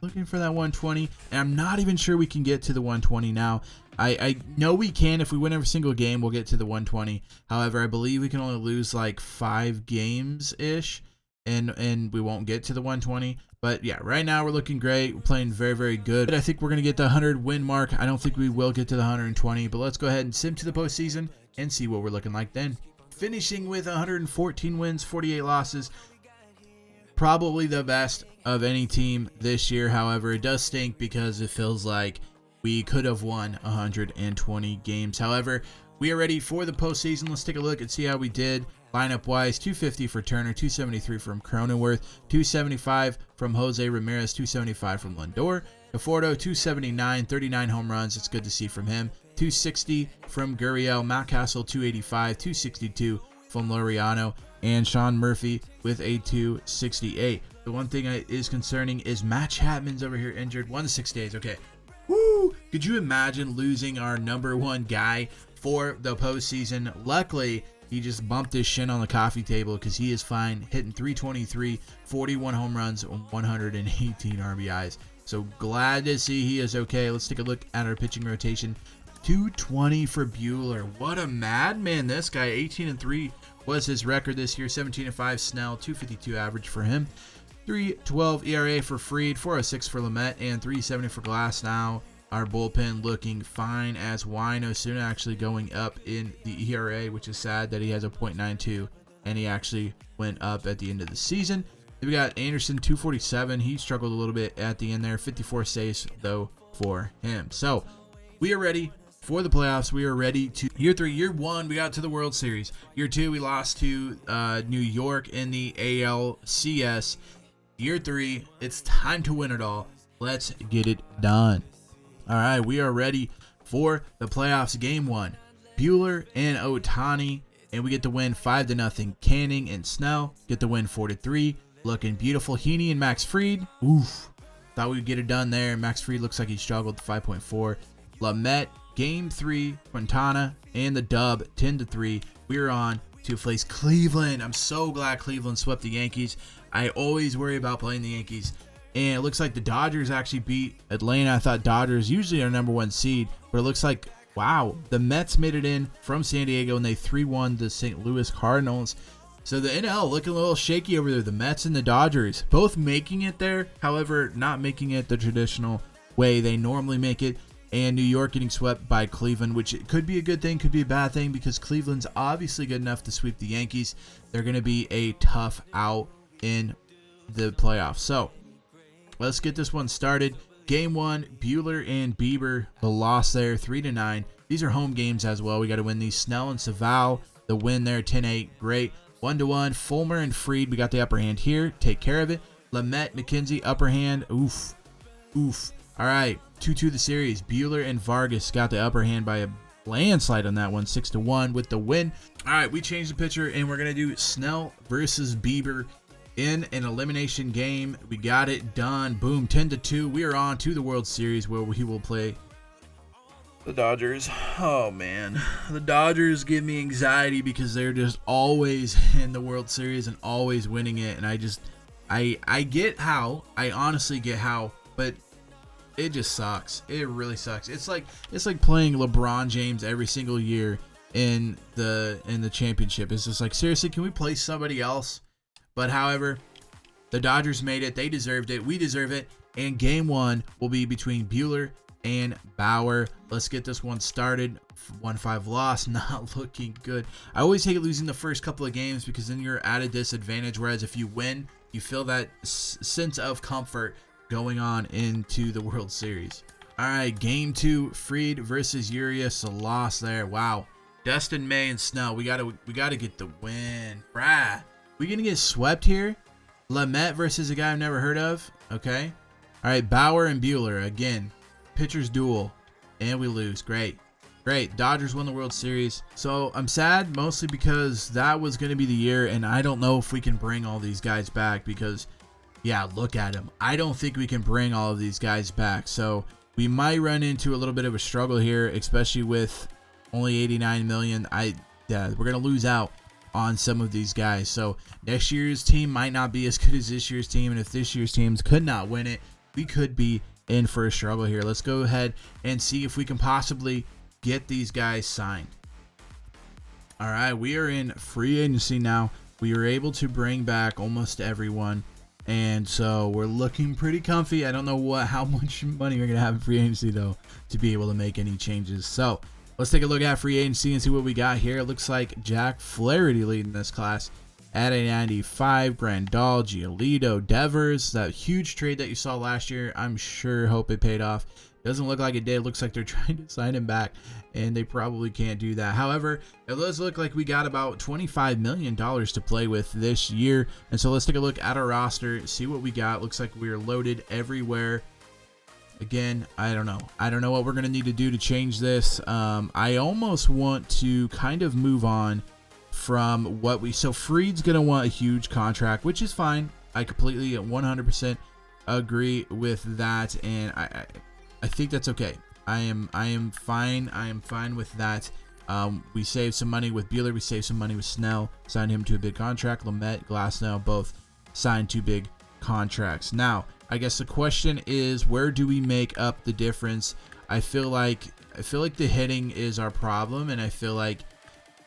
looking for that 120, and I'm not even sure we can get to the 120 now. I know we can. If we win every single game, we'll get to the 120. However, I believe we can only lose like 5 games-ish, and we won't get to the 120. But yeah, right now we're looking great. We're playing very, very good. I think we're going to get the 100 win mark. I don't think we will get to the 120, but let's go ahead and sim to the postseason and see what we're looking like then. Finishing with 114 wins, 48 losses. Probably the best of any team this year. However, it does stink because it feels like we could have won 120 games. However, we are ready for the postseason. Let's take a look and see how we did. Lineup wise, 250 for Turner, 273 from Cronenworth, 275 from Jose Ramirez, 275 from Lindor, Conforto, 279, 39 home runs. It's good to see from him. 260 from Gurriel, Mountcastle, 285, 262 from Laureano, and Sean Murphy with a 268. The one thing that is concerning is Matt Chapman's over here injured. 1 to 6 days. Okay. Woo! Could you imagine losing our number one guy for the postseason? Luckily, he just bumped his shin on the coffee table because he is fine, hitting 323, 41 home runs, 118 RBIs. So glad to see he is okay. Let's take a look at our pitching rotation. 220 for Buehler. What a madman this guy. 18-3 was his record this year. 17-5 Snell, 252 average for him. 3.12 ERA for Fried, 4.06 for Lamet, and 3.70 for Glasnow. Our bullpen looking fine as wine. Osuna actually going up in the ERA, which is sad that he has a .92, and he actually went up at the end of the season. Then we got Anderson, 247. He struggled a little bit at the end there. 54 saves, though, for him. So we are ready for the playoffs. We are ready to year 3. Year 1, we got to the World Series. Year 2, we lost to New York in the ALCS. Year 3, it's time to win it all. Let's get it done. All right, we are ready for the playoffs. Game 1, Buehler and Ohtani, and we get the win 5-0. Canning and Snell get the win 4-3. Looking beautiful. Heaney and Max Fried. Oof. Thought we'd get it done there. Max Fried looks like he struggled to 5.4. Lamet, Game 3, Quintana, and the dub 10-3. We're on to face Cleveland. I'm so glad Cleveland swept the Yankees. I always worry about playing the Yankees. And it looks like the Dodgers actually beat Atlanta. I thought Dodgers usually are number 1 seed, but it looks like, wow, the Mets made it in from San Diego and they 3-1 the St. Louis Cardinals. So the NL looking a little shaky over there. The Mets and the Dodgers both making it there. However, not making it the traditional way they normally make it. And New York getting swept by Cleveland, which could be a good thing, could be a bad thing, because Cleveland's obviously good enough to sweep the Yankees. They're going to be a tough out in the playoffs. So let's get this one started. Game 1, Buehler and Bieber, the loss there, 3-9. These are home games as well. We got to win these. Snell and Saval, the win there, 10-8. Great. 1-1. Fulmer and Fried, we got the upper hand here. Take care of it. Lamet, McKenzie, upper hand. Oof. Oof. All right. 2-2 the series. Buehler and Vargas got the upper hand by a landslide on that one. 6-1 with the win. All right. We changed the pitcher, and we're going to do Snell versus Bieber in an elimination game. We got it done. Boom. 10-2. We are on to the World Series, where we will play the Dodgers. Oh man, the Dodgers give me anxiety because they're just always in the World Series and always winning it. And I get how, I honestly get how, but it just sucks. It really sucks. It's like playing LeBron James every single year in the championship. It's just like, seriously, can we play somebody else? But however, the Dodgers made it. They deserved it. We deserve it. And game 1 will be between Buehler and Bauer. Let's get this one started. 1-5 loss, not looking good. I always hate losing the first couple of games because then you're at a disadvantage, whereas if you win, you feel that sense of comfort going on into the World Series. All right, game 2, Fried versus Urias, a loss there. Wow. Dustin May and Snell, we gotta get the win. Brad, we gonna get swept here? Lamet versus a guy I've never heard of. Okay. All right, Bauer and Buehler again. Pitchers duel, and we lose. Great. Dodgers won the World Series. So I'm sad mostly because that was going to be the year, and I don't know if we can bring all these guys back because, yeah, look at them. I don't think we can bring all of these guys back. So we might run into a little bit of a struggle here, especially with only 89 million. We're going to lose out on some of these guys. So next year's team might not be as good as this year's team, and if this year's teams could not win it, we could be in for a struggle here. Let's go ahead and see if we can possibly get these guys signed. All right, we are in free agency now. We were able to bring back almost everyone, and so we're looking pretty comfy. I don't know how much money we're gonna have in free agency though to be able to make any changes. So let's take a look at free agency and see what we got here. It looks like Jack Flaherty leading this class at a 95. Grandal, Giolito, Devers, that huge trade that you saw last year. I'm sure hope it paid off. Doesn't look like it did. It looks like they're trying to sign him back, and they probably can't do that. However, it does look like we got about $25 million to play with this year. And so let's take a look at our roster, see what we got. Looks like we're loaded everywhere. Again, I don't know. I don't know what we're going to need to do to change this. I almost want to kind of move on from what so Fried's going to want a huge contract, which is fine. I completely 100% agree with that, and I think that's okay. I am fine. I am fine with that. We saved some money with Buehler. We saved some money with Snell. Signed him to a big contract. Lamet, Glasnow, both signed 2 big contracts. Now, I guess the question is, where do we make up the difference? I feel like the hitting is our problem, and I feel like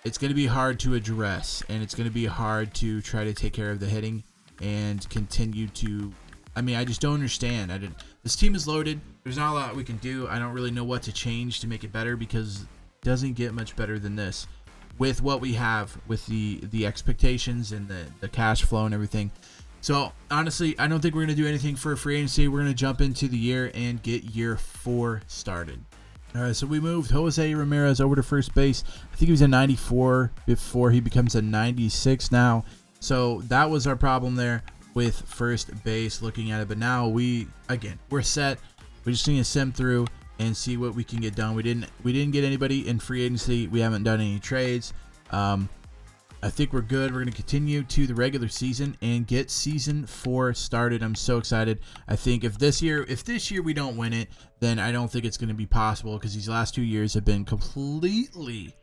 it's going to be hard to address, and it's going to be hard to try to take care of the hitting and continue to. I mean, I just don't understand. This team is loaded. There's not a lot we can do. I don't really know what to change to make it better because it doesn't get much better than this with what we have with the expectations and the cash flow and everything. So honestly, I don't think we're going to do anything for free agency. We're going to jump into the year and get year 4 started. All right, so we moved Jose Ramirez over to first base. I think he was a 94 before he becomes a 96 now. So that was our problem there with first base looking at it. But now we're set. We just need to sim through and see what we can get done. We didn't get anybody in free agency. We haven't done any trades. I think we're good. We're going to continue to the regular season and get season 4 started. I'm so excited. I think if this year we don't win it, then I don't think it's going to be possible, because these last 2 years have been completely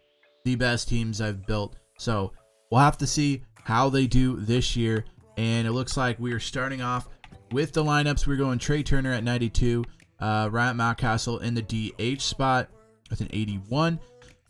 the best teams I've built. So we'll have to see how they do this year. And it looks like we are starting off with the lineups. We're going Trey Turner at 92, Ryan Mountcastle in the DH spot with an 81,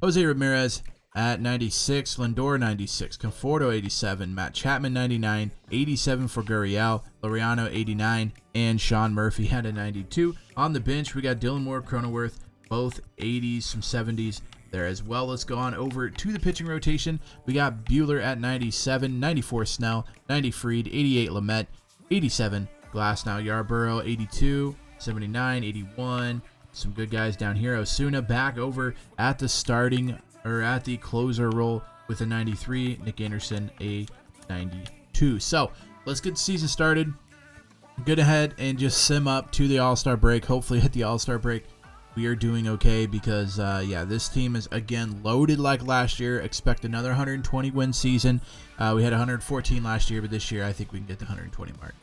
Jose Ramirez at 96, Lindor 96, Conforto 87, Matt Chapman 99, 87 for Gurriel, Laureano 89, and Sean Murphy had a 92. On the bench, we got Dylan Moore, Cronenworth, both 80s, some 70s there as well. Let's go on over to the pitching rotation. We got Buehler at 97, 94 Snell, 90 Fried, 88 Lamet, 87 Glasnow, Yarborough 82, 79, 81. Some good guys down here. Osuna back over at the closer role with a 93. Nick Anderson a 92. So let's get the season started. Get ahead and just sim up to the All-Star break. Hopefully at the All-Star break we are doing okay, because this team is again loaded like last year. Expect another 120 win season. We had 114 last year, but this year I think we can get the 120 mark.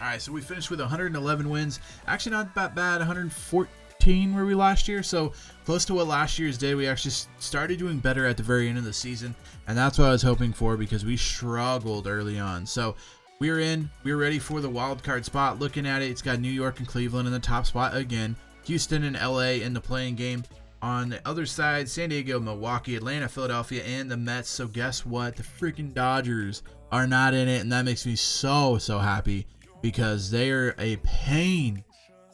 All right, so we finished with 111 wins. Actually not that bad. 114 were we last year, so close to what last year's did. We actually started doing better at the very end of the season, and that's what I was hoping for, because we struggled early on. So we're in. We're ready for the wild card spot. Looking at it, it's got New York and Cleveland in the top spot again. Houston and LA in the playing game. On the other side, San Diego, Milwaukee, Atlanta, Philadelphia, and the Mets. So guess what? The freaking Dodgers are not in it, and that makes me so happy, because they are a pain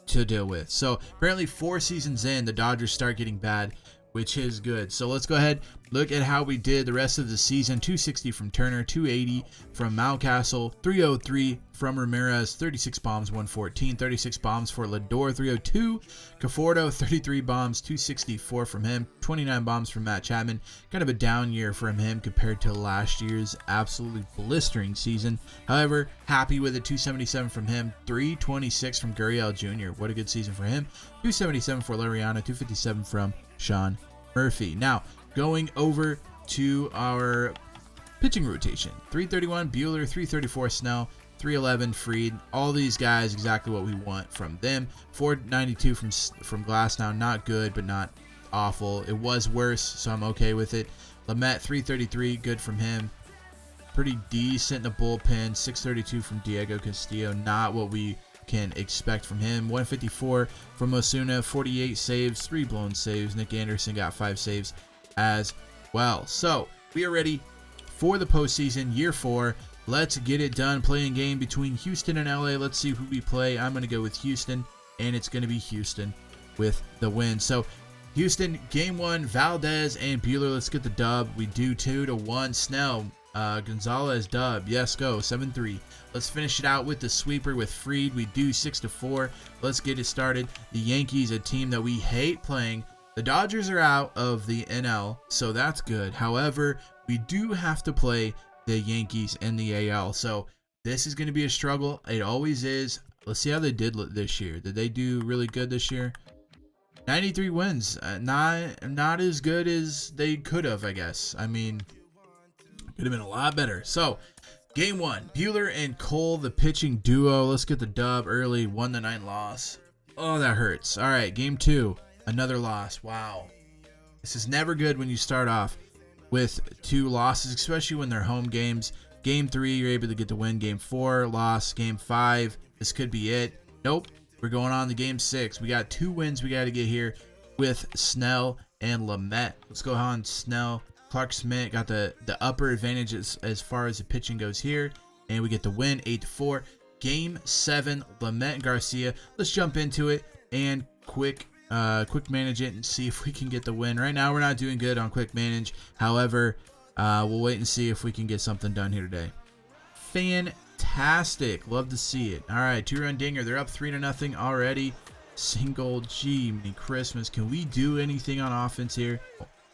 to deal with. So apparently 4 seasons in, the Dodgers start getting bad, which is good. So let's go ahead, look at how we did the rest of the season. 260 from Turner, 280 from Mountcastle, 303 from Ramirez, 36 bombs, 114, 36 bombs for Lindor, 302, Conforto, 33 bombs, 264 from him, 29 bombs from Matt Chapman. Kind of a down year from him compared to last year's absolutely blistering season. However, happy with it. 277 from him, 326 from Gurriel Jr. What a good season for him. 277 for Laureano, 257 from Sean Murphy. Now, going over to our pitching rotation. 331 Buehler, 334 Snell, 311 Fried. All these guys exactly what we want from them. 492 from Glasnow. Not good, but not awful. It was worse, so I'm okay with it. Lamet, 333, good from him. Pretty decent in the bullpen. 632 from Diego Castillo. Not what we can expect from him. 154 from Osuna, 48 saves, 3 blown saves. Nick Anderson got 5 saves as well. So we are ready for the postseason, year 4. Let's get it done. Playing game between Houston and LA. Let's see who we play. I'm going to go with Houston, and it's going to be Houston with the win. So Houston, game 1, Valdez and Buehler. Let's get the dub. We do 2-1. Snell, Gonzalez dub. Yes, go 7-3. Let's finish it out with the sweeper with Fried. We do 6-4. Let's get it started. The Yankees, a team that we hate playing. The Dodgers are out of the NL, so that's good. However, we do have to play the Yankees in the AL, so this is going to be a struggle. It always is. Let's see how they did this year. Did they do really good this year? 93 wins. Not as good as they could have, I guess. I mean, could have been a lot better. So, game 1, Buehler and Cole, the pitching duo. Let's get the dub early. 1-9 loss. Oh, that hurts. All right, game 2, another loss. Wow. This is never good when you start off with 2 losses, especially when they're home games. Game 3, you're able to get the win. Game 4, loss. Game 5, this could be it. Nope. We're going on to game 6. We got 2 wins we got to get here with Snell and Lamet. Let's go on Snell. Clark Schmidt got the upper advantage as far as the pitching goes here. And we get the win, 8-4. Game 7, Lamet and Garcia. Let's jump into it and quick manage it and see if we can get the win. Right now, we're not doing good on quick manage. However, we'll wait and see if we can get something done here today. Fantastic. Love to see it. All right, 2-run dinger. They're up 3-0 already. Single. Gee, many Christmas. Can we do anything on offense here?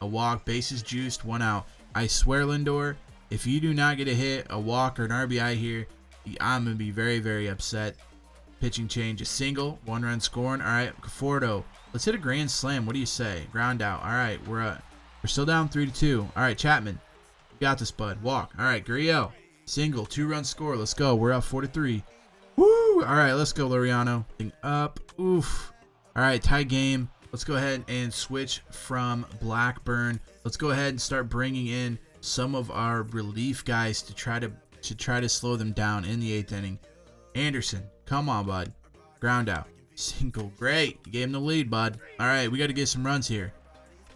A walk, bases juiced, 1 out. I swear, Lindor, if you do not get a hit, a walk, or an RBI here, I'm going to be very, very upset. Pitching change, a single, 1-run scoring. All right, Conforto, let's hit a grand slam. What do you say? Ground out. All right, we're still down 3-2. All right, Chapman, you got this, bud. Walk. All right, Gurriel, single, 2-run score. Let's go. We're up 4-3. Woo! All right, let's go, Laureano. Thing up. Oof. All right, tie game. Let's go ahead and switch from Blackburn. Let's go ahead and start bringing in some of our relief guys to try to slow them down in the 8th inning. Anderson, come on, bud. Ground out. Single. Great. You gave him the lead, bud. All right, we got to get some runs here.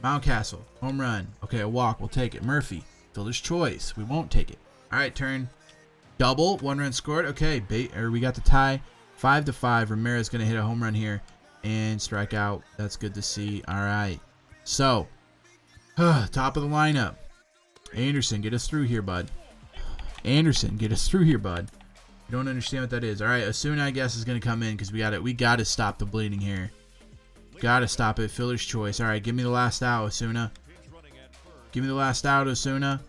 Mountcastle, home run. Okay, a walk. We'll take it. Murphy, fielder's choice. We won't take it. All right, turn. Double. 1-run scored. Okay, we got the tie. 5-5. Ramirez going to hit a home run here and strike out. That's good to see. All right. So, top of the lineup. Anderson, get us through here, bud. Anderson, get us through here, bud. You don't understand what that is. All right, Osuna, I guess, is going to come in because we got to stop the bleeding here. Got to stop it. Fielder's choice. All right, give me the last out, Osuna. Give me the last out, Osuna.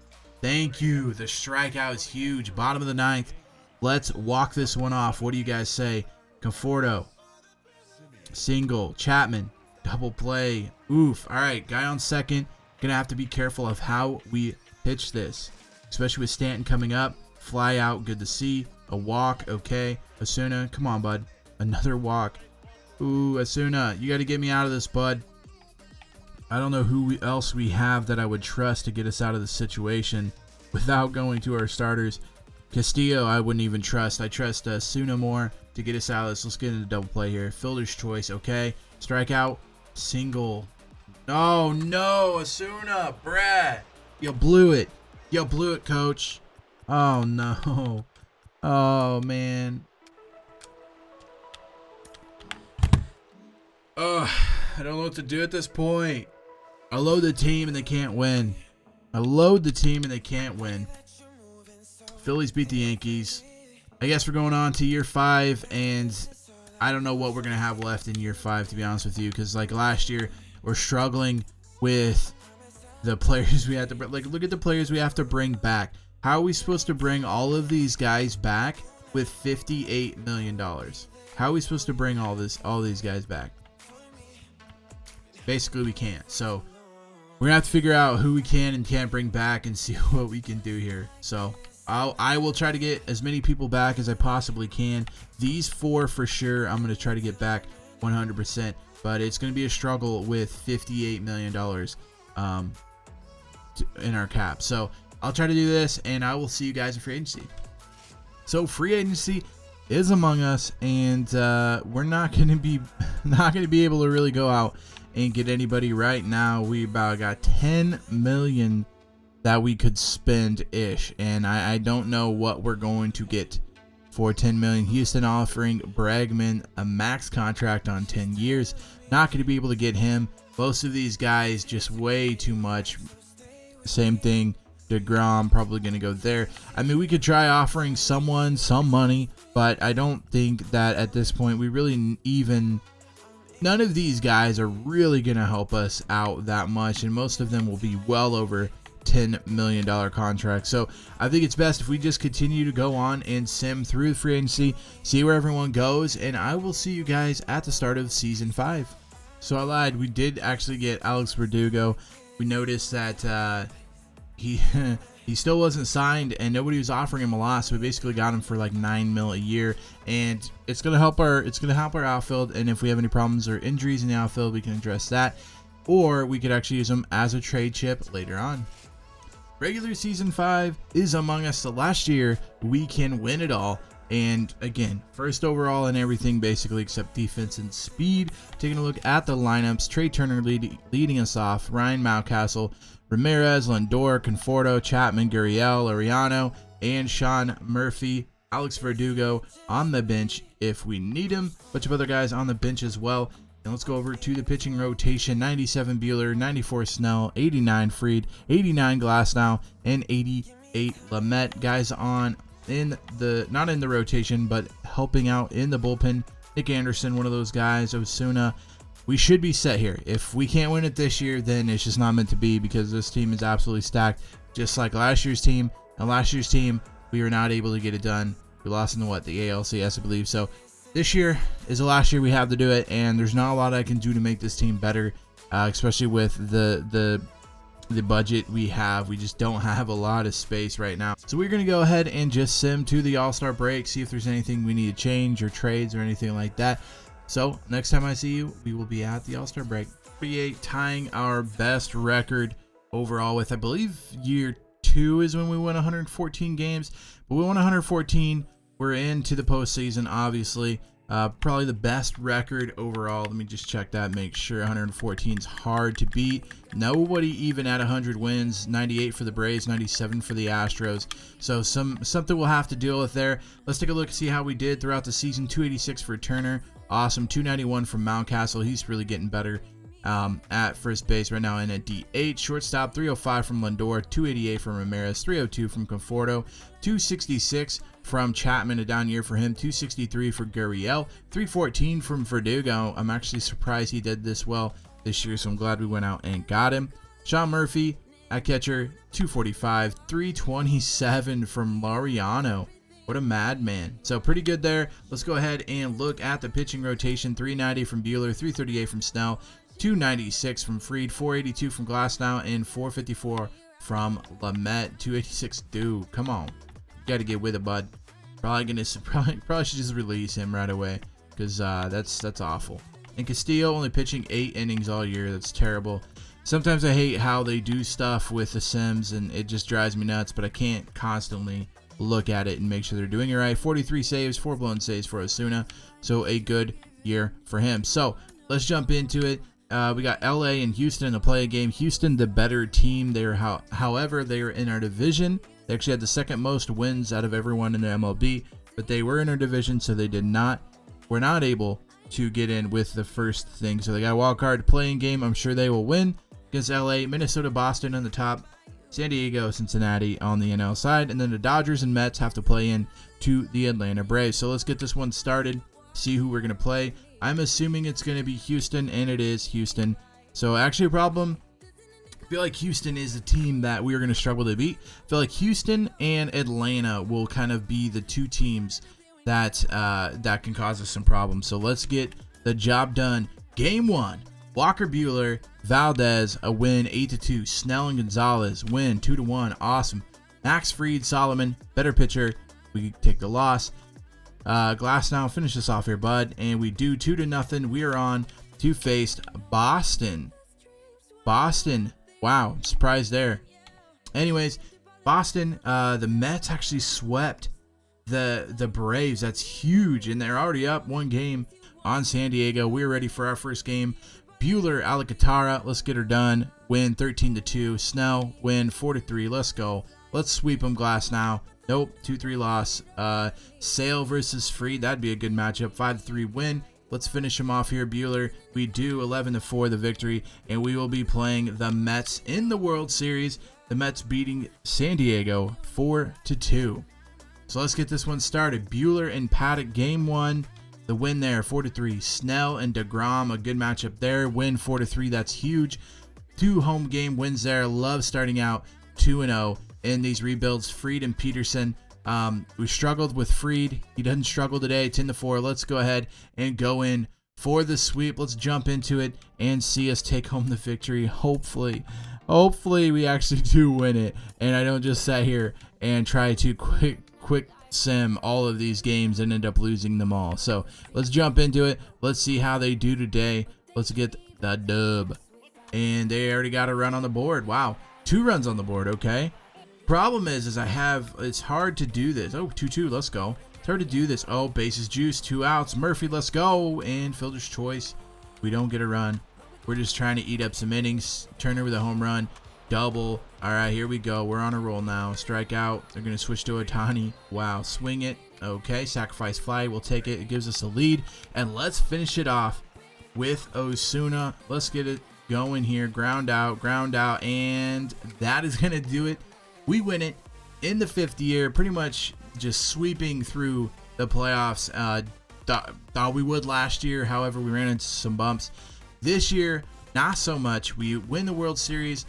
Thank you. The strikeout is huge. Bottom of the 9th. Let's walk this one off. What do you guys say? Conforto. Single. Chapman. Double play. Oof. All right, guy on second. Gonna have to be careful of how we pitch this, especially with Stanton coming up. Fly out. Good to see. A walk. Okay. Osuna. Come on, bud. Another walk. Ooh, Osuna. You got to get me out of this, bud. I don't know who else we have that I would trust to get us out of the situation without going to our starters. Castillo, I wouldn't even trust. I trust Osuna more to get us out of this. Let's get into double play here. Fielder's choice. Okay. Strikeout. Single. Oh, no. Osuna. Brad. You blew it. You blew it, coach. Oh, no. Oh, man. Ugh. I don't know what to do at this point. I load the team and they can't win. I load the team and they can't win. Phillies beat the Yankees. I guess we're going on to year 5, and I don't know what we're going to have left in year 5, to be honest with you, because like last year, we're struggling with the players we have to bring. Like, look at the players we have to bring back. How are we supposed to bring all of these guys back with $58 million? How are we supposed to bring all these guys back? Basically, we can't. So we're gonna have to figure out who we can and can't bring back and see what we can do here. So I will try to get as many people back as I possibly can. These 4 for sure I'm going to try to get back 100%, but it's going to be a struggle with $58 million in our cap. So I'll try to do this, and I will see you guys in free agency. So free agency is among us, and we're not going to be able to really go out and get anybody right now. We about got 10 million that we could spend ish, and I don't know what we're going to get for 10 million. Houston offering Bregman a max contract on 10 years. Not going to be able to get him. Most of these guys just way too much. Same thing. DeGrom probably going to go there. I mean, we could try offering someone some money, but I don't think that at this point we really even. None of these guys are really going to help us out that much, and most of them will be well over $10 million contract. So I think it's best if we just continue to go on and sim through the free agency, see where everyone goes, and I will see you guys at the start of season 5. So I lied. We did actually get Alex Verdugo. We noticed that he still wasn't signed and nobody was offering him a lot, so we basically got him for like $9 million a year, and it's gonna help our outfield. And if we have any problems or injuries in the outfield, we can address that, or we could actually use him as a trade chip later on. Regular season 5 is among us. So last year we can win it all, and again, first overall in everything basically except defense and speed. Taking a look at the lineups: Trey Turner leading us off, Ryan Mountcastle, Ramirez, Lindor, Conforto, Chapman, Gurriel, Laureano, and Sean Murphy. Alex Verdugo on the bench if we need him. Bunch of other guys on the bench as well. And let's go over to the pitching rotation: 97 Buehler, 94 Snell, 89 Fried, 89 Glasnow, and 88 Lamet. Guys on not in the rotation, but helping out in the bullpen: Nick Anderson, one of those guys. Osuna. We should be set here. If we can't win it this year, then it's just not meant to be, because this team is absolutely stacked, just like last year's team. And last year's team, we were not able to get it done. We lost in the ALCS, I believe. So this year is the last year we have to do it, and there's not a lot I can do to make this team better, especially with the budget we have. We just don't have a lot of space right now. So we're going to go ahead and just sim to the All-Star break, see if there's anything we need to change or trades or anything like that. So next time I see you, we will be at the All-Star break. 38, tying our best record overall with, I believe, year 2 is when we won 114 games. But we won 114. We're into the postseason, obviously. Probably the best record overall. Let me just check that, make sure. 114 is hard to beat. Nobody even at 100 wins. 98 for the Braves, 97 for the Astros. So something we'll have to deal with there. Let's take a look and see how we did throughout the season. 286 for Turner. Awesome. 291 from Mountcastle. He's really getting better at first base right now. And at DH, shortstop, 305 from Lindor, 288 from Ramirez, 302 from Conforto, 266 from Chapman, a down year for him, 263 for Gurriel, 314 from Verdugo. I'm actually surprised he did this well this year, so I'm glad we went out and got him. Sean Murphy at catcher, 245, 327 from Laureano. What a madman. So pretty good there. Let's go ahead and look at the pitching rotation. 390 from Buehler, 338 from Snell, 296 from Fried, 482 from Glasnow, and 454 from Lamet. 286. Dude, come on. You got to get with it, bud. Probably should just release him right away, because that's awful. And Castillo only pitching 8 innings all year. That's terrible. Sometimes I hate how they do stuff with the Sims, and it just drives me nuts, but I can't constantly look at it and make sure they're doing it right. 43 saves, 4 blown saves for Osuna. So a good year for him. So let's jump into it. We got LA and Houston in the play game. Houston, the better team. However, they are in our division. They actually had the second most wins out of everyone in the MLB, but they were in our division, so they were not able to get in with the first thing. So they got a wild card playing game. I'm sure they will win against LA, Minnesota, Boston on the top, San Diego, Cincinnati on the NL side, and then the Dodgers and Mets have to play in to the Atlanta Braves. So let's get this one started, see who we're going to play. I'm assuming it's going to be Houston, and it is Houston. So actually a problem, I feel like Houston is a team that we are going to struggle to beat. I feel like Houston and Atlanta will kind of be the two teams that can cause us some problems. So let's get the job done. Game 1. Walker Buehler, Valdez, a win 8-2. Snell and Gonzalez, win 2-1. Awesome. Max Fried, Solomon, better pitcher. We take the loss. Glasnow, finish this off here, bud. And we do 2-0. We are on to face Boston. Boston. Wow, surprise there. Anyways, Boston, the Mets actually swept the Braves. That's huge. And they're already up 1 game on San Diego. We're ready for our first game. Buehler, Alcantara, let's get her done. Win 13-2. Snell, win 4-3. Let's go. Let's sweep them. Glasnow. Nope, 2-3 loss. Sale versus Fried. That'd be a good matchup. 5-3 win. Let's finish him off here. Buehler, we do 11-4 the victory, and we will be playing the Mets in the World Series. The Mets beating San Diego 4-2. So let's get this one started. Buehler and Paddock, game 1. The win there, 4-3. Snell and DeGrom, a good matchup there. Win 4-3. That's huge. 2 home game wins there. Love starting out 2-0 in these rebuilds. Fried and Peterson. We struggled with Fried. He doesn't struggle today. 10-4. Let's go ahead and go in for the sweep. Let's jump into it and see us take home the victory. Hopefully we actually do win it, and I don't just sit here and try to quick sim all of these games and end up losing them all. So let's jump into it. Let's see how they do today. Let's get the dub. And they already got a run on the board. Wow, 2 runs on the board. Okay. Problem is it's hard to do this. Oh, 2-2. Let's go. It's hard to do this. Oh, bases juice. 2 outs. Murphy, let's go. And fielder's choice. We don't get a run. We're just trying to eat up some innings. Turner with a home run. Double. All right, here we go. We're on a roll now. Strikeout. They're going to switch to Ohtani. Wow. Swing it. Okay. Sacrifice fly. We'll take it. It gives us a lead. And let's finish it off with Osuna. Let's get it going here. Ground out. And that is going to do it. We win it in the 5th year. Pretty much just sweeping through the playoffs. thought we would last year. However, we ran into some bumps. This year, not so much. We win the World Series,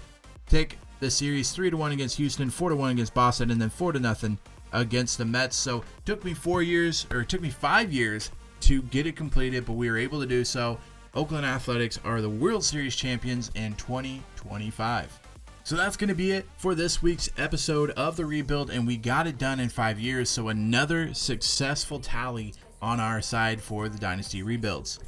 take the series 3-1 against Houston, 4-1 against Boston, and then 4-0 against the Mets. So it took me 5 years to get it completed, but we were able to do so. Oakland Athletics are the World Series champions in 2025. So that's going to be it for this week's episode of The Rebuild, and we got it done in 5 years, so another successful tally on our side for the Dynasty rebuilds.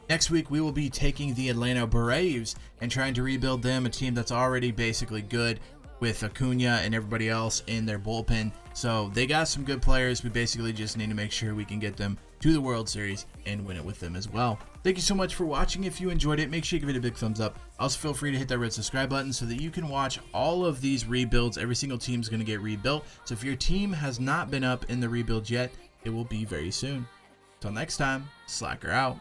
Next week, we will be taking the Atlanta Braves and trying to rebuild them, a team that's already basically good with Acuna and everybody else in their bullpen. So they got some good players. We basically just need to make sure we can get them to the World Series and win it with them as well. Thank you so much for watching. If you enjoyed it, make sure you give it a big thumbs up. Also, feel free to hit that red subscribe button so that you can watch all of these rebuilds. Every single team is going to get rebuilt. So if your team has not been up in the rebuild yet, it will be very soon. Till next time, Slacker out.